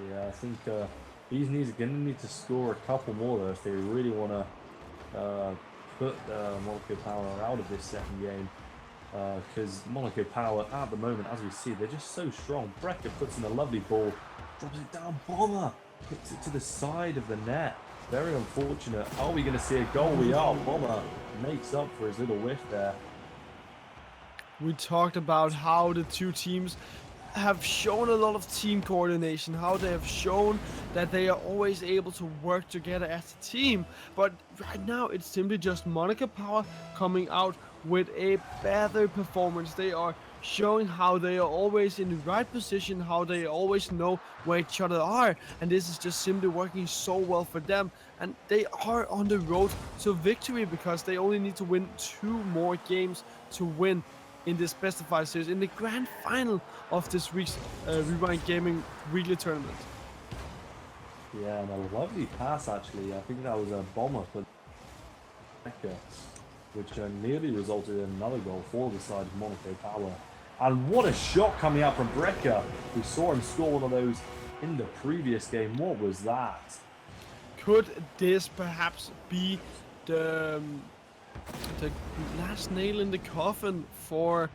Yeah, I think Bees Knees are going to need to score a couple more though if they really want to put Monaco Power out of this 2nd game. Because Monaco Power at the moment, as we see, they're just so strong. Brecker puts in a lovely ball, drops it down, Bomber hits it to the side of the net. Very unfortunate. Are we going to see a goal? We are. Bomber makes up for his little whiff there. We talked about how the two teams have shown a lot of team coordination, how they have shown that they are always able to work together as a team. But right now, it's simply just Monaco Power coming out with a better performance. They are showing how they are always in the right position, how they always know where each other are, and this is just simply working so well for them. And they are on the road to victory, because they only need to win 2 more games to win in this best of 5 series in the grand final of this week's Rewind Gaming weekly tournament. Yeah, and a lovely pass actually. I think that was a bomber for Brecker, which nearly resulted in another goal for the side of Monaco Power. And what a shot coming out from Brecker. We saw him score one of those in the previous game. What was that? Could this perhaps be the the last nail in the coffin for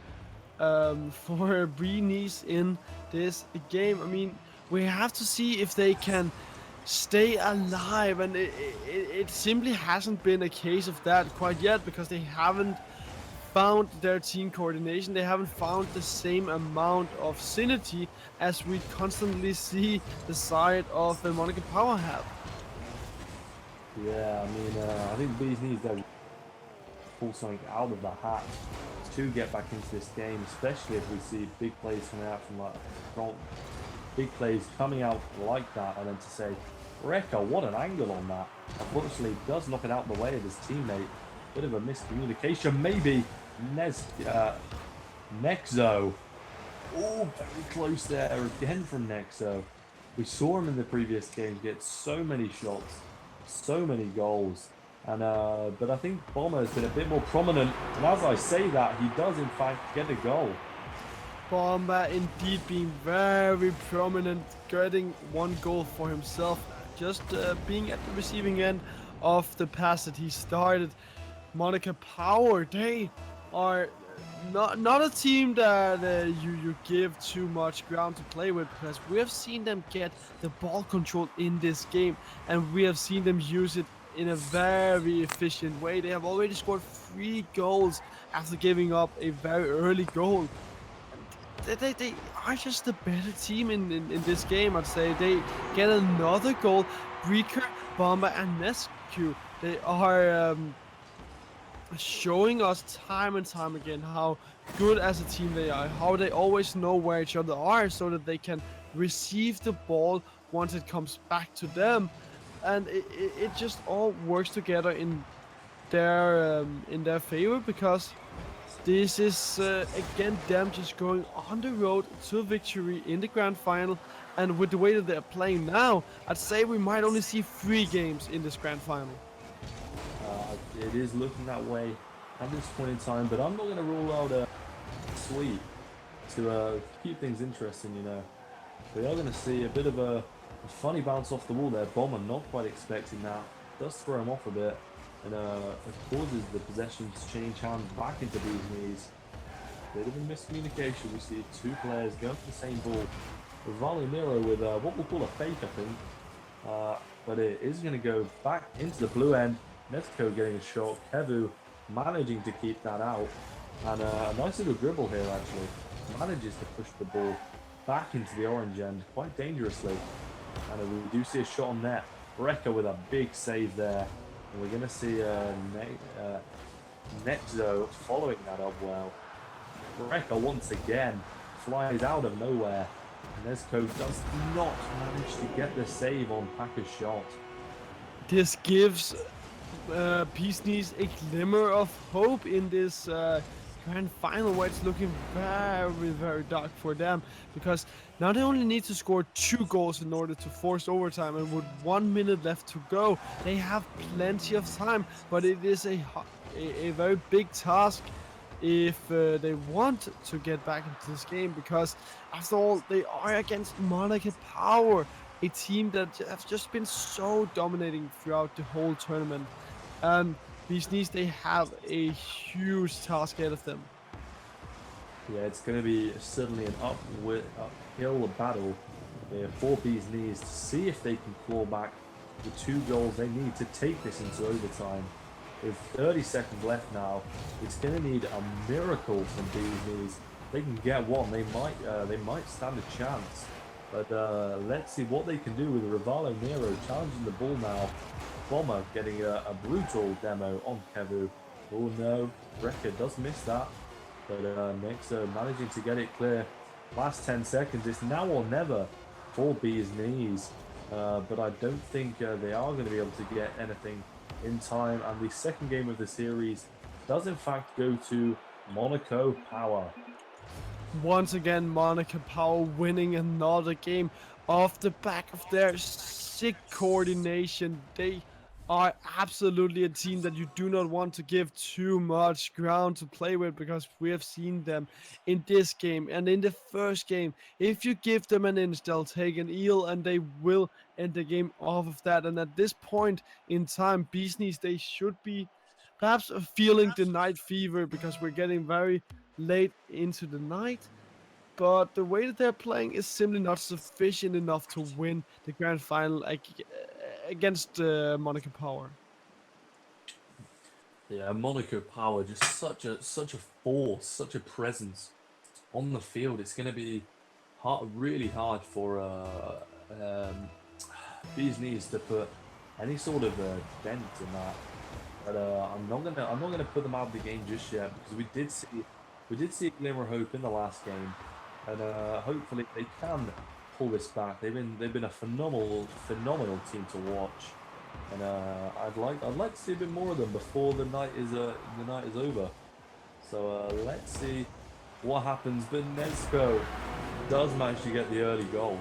Nice in this game? I mean, we have to see if they can stay alive, and it simply hasn't been a case of that quite yet, because they haven't found their team coordination. They haven't found the same amount of synergy as we constantly see the side of the Monaco Power have. Yeah, I mean, I think Bees needs to pull something out of the hat to get back into this game, especially if we see big plays coming out from big plays coming out like that, and then to say, Rekka, what an angle on that. Unfortunately, does knock it out the way of his teammate. Bit of a miscommunication, maybe. Nexo. Oh, very close there again from Nexo. We saw him in the previous game get so many shots, so many goals. And but I think Bomber has been a bit more prominent. And as I say that, he does in fact get a goal. Bomber indeed being very prominent, getting one goal for himself, just being at the receiving end of the pass that he started. Monaco Power, they are not a team that you give too much ground to play with, because we have seen them get the ball control in this game, and we have seen them use it in a very efficient way. They have already scored 3 goals after giving up a very early goal. They are just the better team in this game, I'd say. They get another goal. Breaker, Bomber, and Nescu, they are showing us time and time again how good as a team they are, how they always know where each other are so that they can receive the ball once it comes back to them, and it just all works together in their favor, because this is again them just going on the road to victory in the grand final. And with the way that they're playing now, I'd say we might only see 3 games in this grand final. It is looking that way at this point in time, but I'm not going to rule out a sweep to keep things interesting, you know. We are going to see a bit of a funny bounce off the wall there. Bomber not quite expecting that. Does throw him off a bit, and it causes the possession to change hands back into Bees knees. Bit of a miscommunication. We see 2 players going for the same ball. Valley Miro with what we'll call a fake, I think. But it is going to go back into the blue end. Nesco getting a shot. Kevu managing to keep that out. And a nice little dribble here, actually. Manages to push the ball back into the orange end quite dangerously. And we do see a shot on net. Brecker with a big save there. And we're going to see Nexo following that up well. Brecker once again flies out of nowhere. And Nesco does not manage to get the save on Packer's shot. This gives Bees Knees a glimmer of hope in this grand final, where it's looking very, very dark for them, because now they only need to score 2 goals in order to force overtime, and with 1 minute left to go, they have plenty of time. But it is a very big task if they want to get back into this game, because after all, they are against Monaco Power, a team that has just been so dominating throughout the whole tournament. And Bees Knees, they have a huge task ahead of them. Yeah, it's going to be certainly an uphill battle for Bees Knees to see if they can claw back the 2 goals they need to take this into overtime. With 30 seconds left now, it's going to need a miracle from Bees Knees. If they can get one, they might stand a chance. But let's see what they can do with Rivalo Nero challenging the ball now. Bomber getting a brutal demo on Kevu. Oh no, Brecker does miss that. But Nexo managing to get it clear. Last 10 seconds, it's now or never for Bees Knees. But I don't think they are going to be able to get anything in time. And the second game of the series does in fact go to Monaco Power. Once again, Monaco Power winning another game off the back of their sick coordination. They are absolutely a team that you do not want to give too much ground to play with, because we have seen them in this game and in the first game. If you give them an inch, they'll take an eel and they will end the game off of that. And at this point in time, Beasties, they should be perhaps feeling the night fever, because we're getting very late into the night. But the way that they're playing is simply not sufficient enough to win the grand final against Monaco Power. Yeah, Monaco Power, just such a force, such a presence on the field. It's going to be really hard for Bees Knees to put any sort of dent in that. But I'm not gonna put them out of the game just yet, because we did see a glimmer of hope in the last game, and hopefully they can pull this back. They've been a phenomenal team to watch, and I'd like to see a bit more of them before the night is over. So let's see what happens. But Nesco does manage to get the early goal.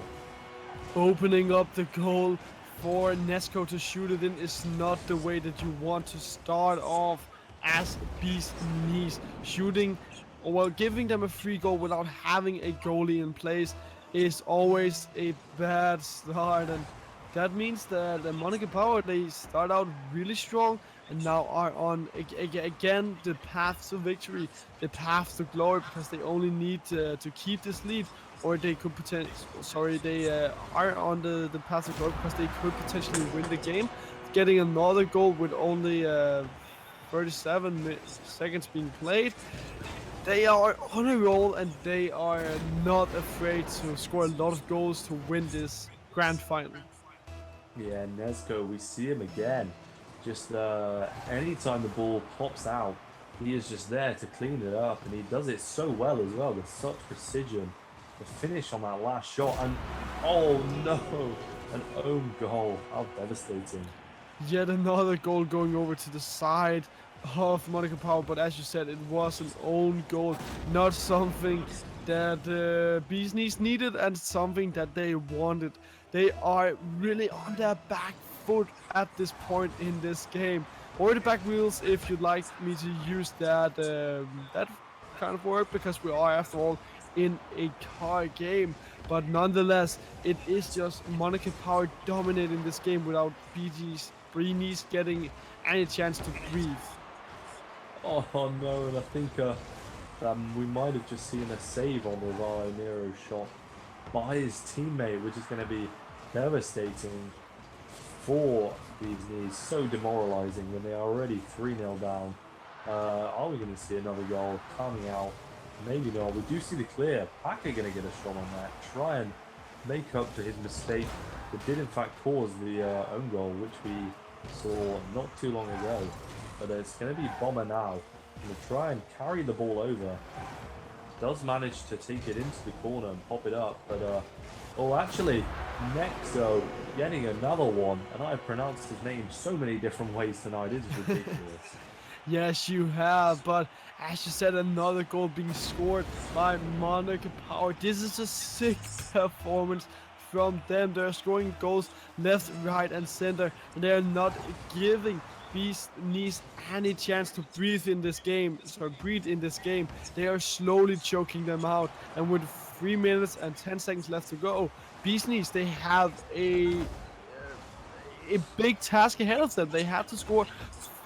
Opening up the goal for Nesco to shoot it in is not the way that you want to start off as Beast Knees. Shooting, or well, giving them a free goal without having a goalie in place is always a bad start, and that means that the Monaco Power, they start out really strong and now are on again the path to victory, the path to glory, because they only need to keep this lead, or they could they are on the path to glory because they could potentially win the game. Getting another goal with only 37 seconds being played. They are on a roll, and they are not afraid to score a lot of goals to win this grand final. Yeah, Nesco, we see him again. Just anytime the ball pops out, he is just there to clean it up, and he does it so well as well, with such precision. The finish on that last shot, and oh no, an own goal. How devastating. Yet another goal going over to the side of Monaco Power, but as you said, it was an own goal, not something that Bees Knees needed and something that they wanted. They are really on their back foot at this point in this game, or the back wheels if you'd like me to use that that kind of word, because we are after all in a car game. But nonetheless, it is just Monaco Power dominating this game without Bees Knees getting any chance to breathe. Oh no, and I think we might have just seen a save on the Aeterna shot by his teammate, which is going to be devastating for Bees Knees. So demoralizing when they are already 3-0 down. Are we going to see another goal coming out? Maybe not. We do see the clear. Packer going to get a shot on that. Try and make up for his mistake that did in fact cause the own goal, which we saw not too long ago. But it's going to be Bomber now. Going to try and carry the ball over. Does manage to take it into the corner and pop it up, but oh, actually, Nexo getting another one, and I've pronounced his name so many different ways tonight. It's ridiculous. Yes, you have, but as you said, another goal being scored by Monaco Power. This is a sick performance from them. They're scoring goals left, right, and center, and they're not giving Beast Knees any chance to breathe in this game. They are slowly choking them out, and with 3 minutes and 10 seconds left to go, Beast Knees, they have a big task ahead of them. They have to score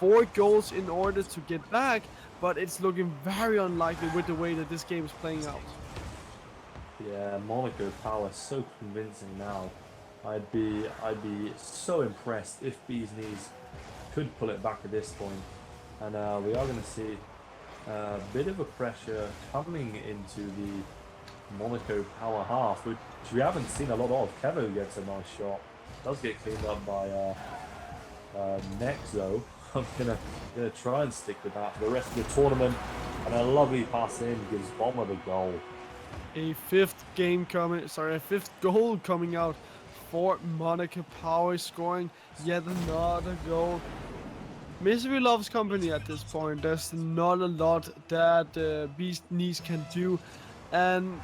4 goals in order to get back, but it's looking very unlikely with the way that this game is playing out. Yeah, Monaco Power so convincing now. I'd be so impressed if Bees Knees could pull it back at this point. And we are going to see a bit of a pressure coming into the Monaco Power half, which we haven't seen a lot of. Kevo gets a nice shot. Does get cleaned up by Nexo. I'm gonna try and stick with that for the rest of the tournament. And a lovely pass in gives Bomber the goal. A fifth goal coming out for Monaco Power, scoring yet another goal. Misery loves company at this point. There's not a lot that Beast Knees can do, and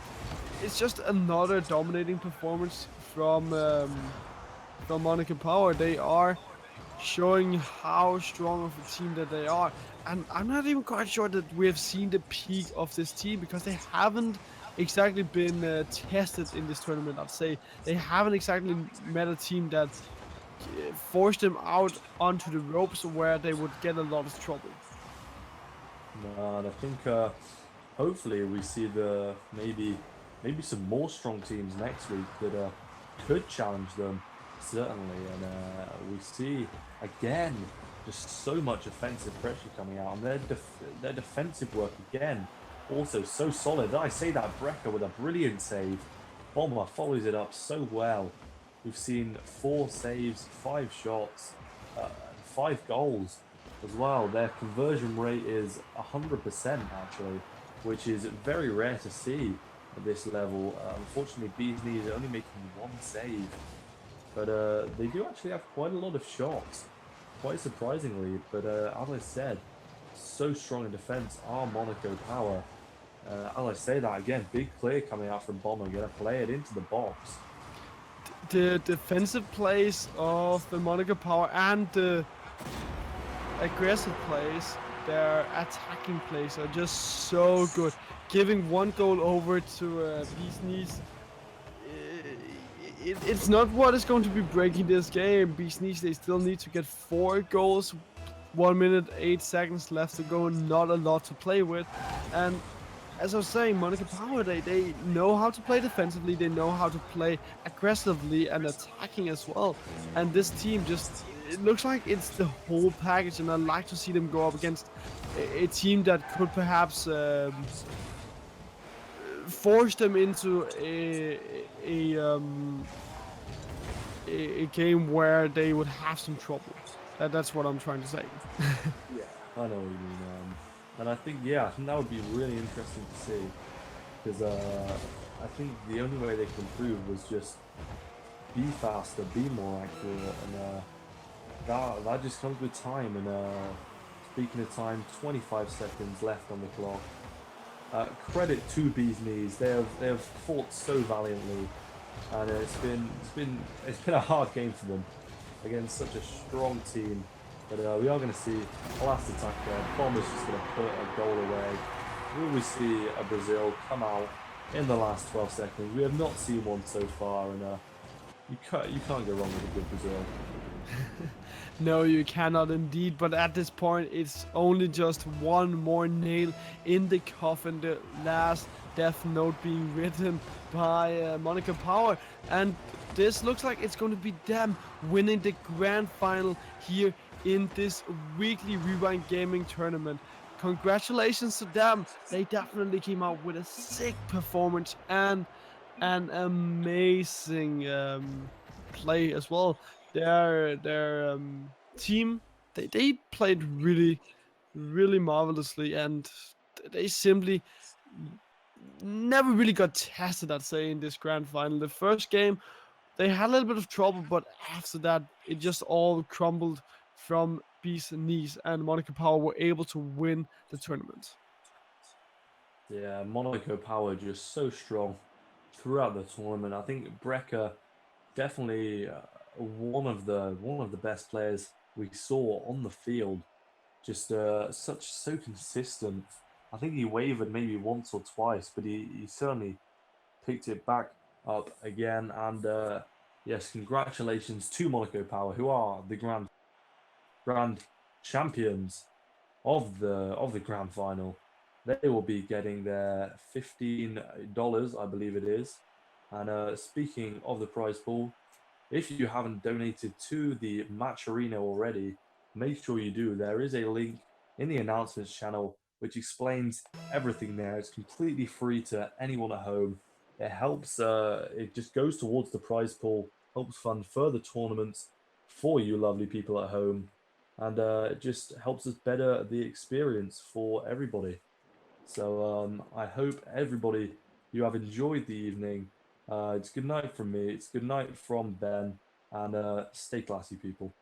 it's just another dominating performance from from Monaco Power. They are showing how strong of a team that they are. And I'm not even quite sure that we have seen the peak of this team because they haven't exactly been tested in this tournament. I'd say they haven't exactly met a team that forced them out onto the ropes where they would get a lot of trouble. No, and I think hopefully we see the maybe some more strong teams next week that could challenge them certainly, and we see again just so much offensive pressure coming out, and their defensive work again also so solid. I say that Brecker with a brilliant save. Bomber follows it up so well. We've seen 4 saves, 5 shots, 5 goals as well. Their conversion rate is 100% actually, which is very rare to see at this level. Unfortunately, Bees Knees are only making 1 save, but they do actually have quite a lot of shots, quite surprisingly. But as I said, so strong in defense are Monaco Power. As I say that again, big clear coming out from Bomber, gonna play it into the box. The defensive plays of the Monaco Power and the aggressive plays, their attacking plays are just so good. Giving 1 goal over to Bees Knees, it's not what is going to be breaking this game. Bees Knees, they still need to get 4 goals. 1 minute, 8 seconds left to go, not a lot to play with. And as I was saying, Monaco Power, they know how to play defensively, they know how to play aggressively and attacking as well. And this team just, it looks like it's the whole package, and I'd like to see them go up against a team that could perhaps force them into a game where they would have some trouble. That's what I'm trying to say. Yeah, I know what you mean. And I think, yeah, I think that would be really interesting to see, because I think the only way they could improve was just be faster, be more accurate, and that just comes with time. And speaking of time, 25 seconds left on the clock. Credit to Bees Knees, they have fought so valiantly, and it's been a hard game for them against such a strong team. But we are going to see a last attack there. Bomber's just going to put a goal away. Will we see a Brazil come out in the last 12 seconds? We have not seen one so far, and you can't go wrong with a good Brazil. No, you cannot indeed, but at this point it's only just 1 more nail in the coffin, the last death note being written by Monaco Power, and this looks like it's going to be them winning the grand final here in this weekly Rewind Gaming tournament. Congratulations to them, they definitely came out with a sick performance and an amazing play as well. Their team, they played really marvelously, and they simply never really got tested, I'd say, in this grand final. The first game they had a little bit of trouble, but after that it just all crumbled from Bees Knees, and Monaco Power were able to win the tournament. Yeah, Monaco Power just so strong throughout the tournament. I think Brecker definitely one of the best players we saw on the field. Just so consistent. I think he wavered maybe once or twice, but he certainly picked it back up again. And yes, congratulations to Monaco Power, who are the grand champions of the grand final. They will be getting their $15, I believe it is. And speaking of the prize pool, if you haven't donated to the match arena already, make sure you do. There is a link in the announcements channel which explains everything there. It's completely free to anyone at home. It helps, it just goes towards the prize pool, helps fund further tournaments for you lovely people at home, and it just helps us better the experience for everybody. So I hope everybody, you have enjoyed the evening. It's good night from me. It's good night from Ben, and stay classy, people.